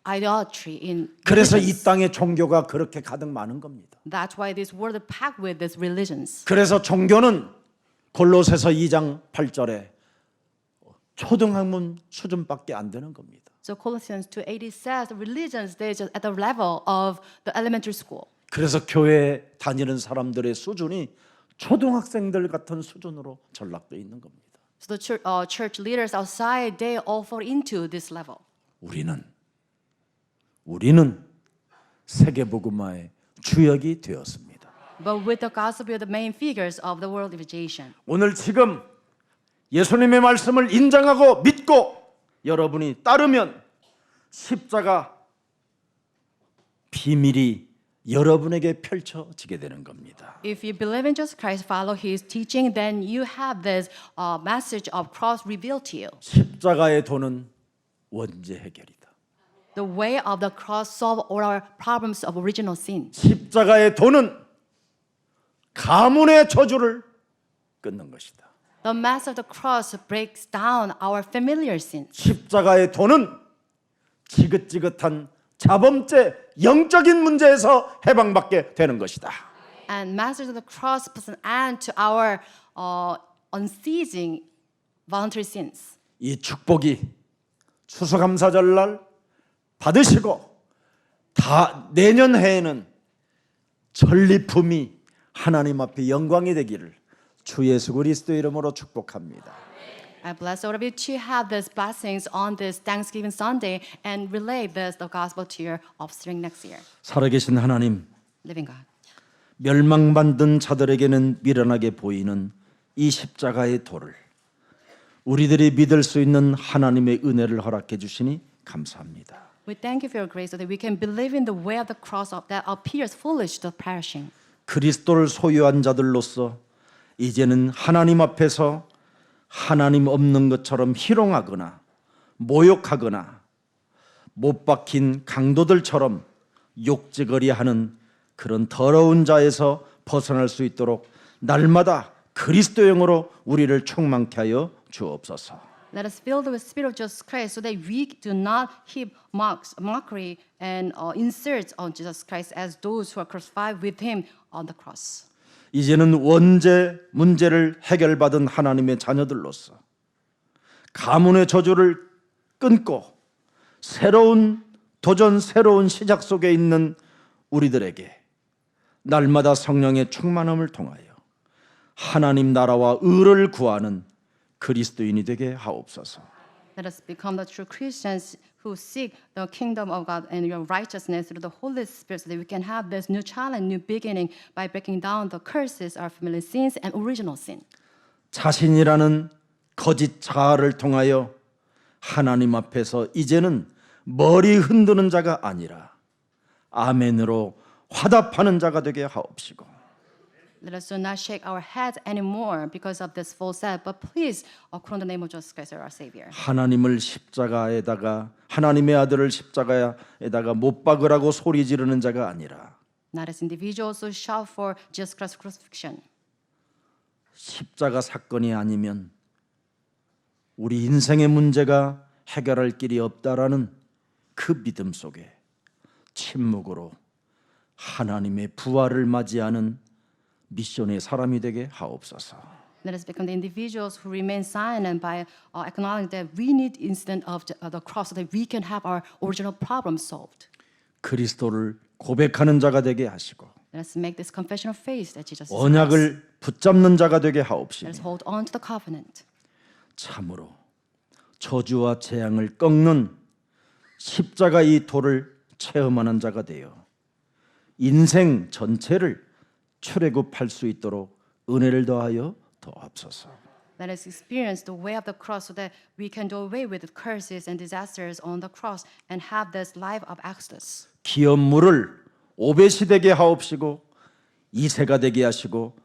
idolatry in 그래서 이 religions. 땅에 종교가 그렇게 가득 많은 겁니다. That's why this world is packed with these religions. 그래서 종교는 골로새서 2장 8절에 초등학문 수준밖에 안 되는 겁니다. So Colossians 2:8 says the religions they're just at the level of the elementary school. 그래서 교회 다니는 사람들의 수준이 초등학생들 같은 수준으로 전락되어 있는 겁니다. So the church leaders outside they all fall into this level. 우리는 세계복음화의 주역이 되었습니다. But with the gospel, we are the main figures of the world evangelization. 오늘 지금 예수님의 말씀을 인정하고 믿고 여러분이 따르면 십자가 비밀이 여러분에게 펼쳐지게 되는 겁니다. If you believe in Jesus Christ, follow His teaching, then you have this message of cross revealed to you. 십자가의 도는 원죄 해결이다. The way of the cross solve all our problems of original sin. 십자가의 도는 가문의 저주를 끊는 것이다. The mass of the cross breaks down our familiar sins. 십자가의 도는 지긋지긋한 자범죄 영적인 문제에서 해방받게 되는 것이다. And masters of the cross puts an end to our unceasing voluntary sins. 이 축복이 추수감사절날 받으시고 다 내년 해에는 전리품이 하나님 앞에 영광이 되기를 주 예수 그리스도 이름으로 축복합니다. I bless all of you to have these blessings on this Thanksgiving Sunday and relay the gospel to your offspring next year. 살아계신 하나님, Living God. 멸망받은 자들에게는 미련하게 보이는 이 십자가의 도를 우리들이 믿을 수 있는 하나님의 은혜를 허락해 주시니 감사합니다. We thank you for your grace so that we can believe in the way of the cross that appears foolish to the perishing. 그리스도를 소유한 자들로서 이제는 하나님 앞에서 하나님 없는 것처럼 희롱하거나 모욕하거나 못 박힌 강도들처럼 욕지거리하는 그런 더러운 자에서 벗어날 수 있도록 날마다 그리스도형으로 우리를 충만케 하여 주옵소서. Let us fill the Spirit of Jesus Christ so that we do not heap mockery and insults on Jesus Christ as those who are crucified with him on the cross. 이제는 원죄 문제를 해결받은 하나님의 자녀들로서 가문의 저주를 끊고 새로운 도전, 새로운 시작 속에 있는 우리들에게 날마다 성령의 충만함을 통하여 하나님 나라와 의를 구하는 그리스도인이 되게 하옵소서. Let us become the true Christians who seek the kingdom of God and your righteousness through the Holy Spirit so that we can have this new challenge, new beginning by breaking down the curses, our familiar sins and original sin. 자신이라는 거짓 자아를 통하여 하나님 앞에서 이제는 머리 흔드는 자가 아니라 아멘으로 화답하는 자가 되게 하옵시고 Let us do not shake our heads anymore because of this false self, but please, according to the name of Jesus Christ, our Savior. 하나님을 십자가에다가 하나님의 아들을 십자가에다가 못 박으라고 소리 지르는 자가 아니라 Not as individuals who shout for Jesus Christ's crucifixion. 십자가 사건이 아니면 우리 인생의 문제가 해결할 길이 없다라는 그 믿음 속에 침묵으로 하나님의 부활을 맞이하는 미션의 사람이 되게 하옵소서. Let us become the individuals who remain silent by acknowledging that we need incident of the cross so that we can have our original problem solved. 그리스도를 고백하는 자가 되게 하시고 Let us make this confession of faith that Jesus is Christ. 언약을 붙잡는 자가 되게 Let 하옵시니 us hold on to the covenant. 참으로 저주와 재앙을 꺾는 십자가 이 도를 체험하는 자가 되어 인생 전체를 출애굽할 수 있도록 은혜를 더하여 도옵소서. Let us experience the way of the cross so that we can do away with the curses and disasters on the cross and have this life of Exodus. 기업물을 오벳이 되게 하옵시고 이새가 되게 하시고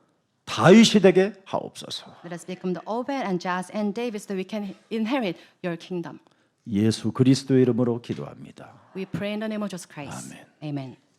다윗이 되게 하옵소서. Let us become the Obed and Jazz and David so that we can inherit your kingdom. 예수 그리스도의 이름으로 기도합니다. We pray in the name of Jesus Christ. Amen. Amen.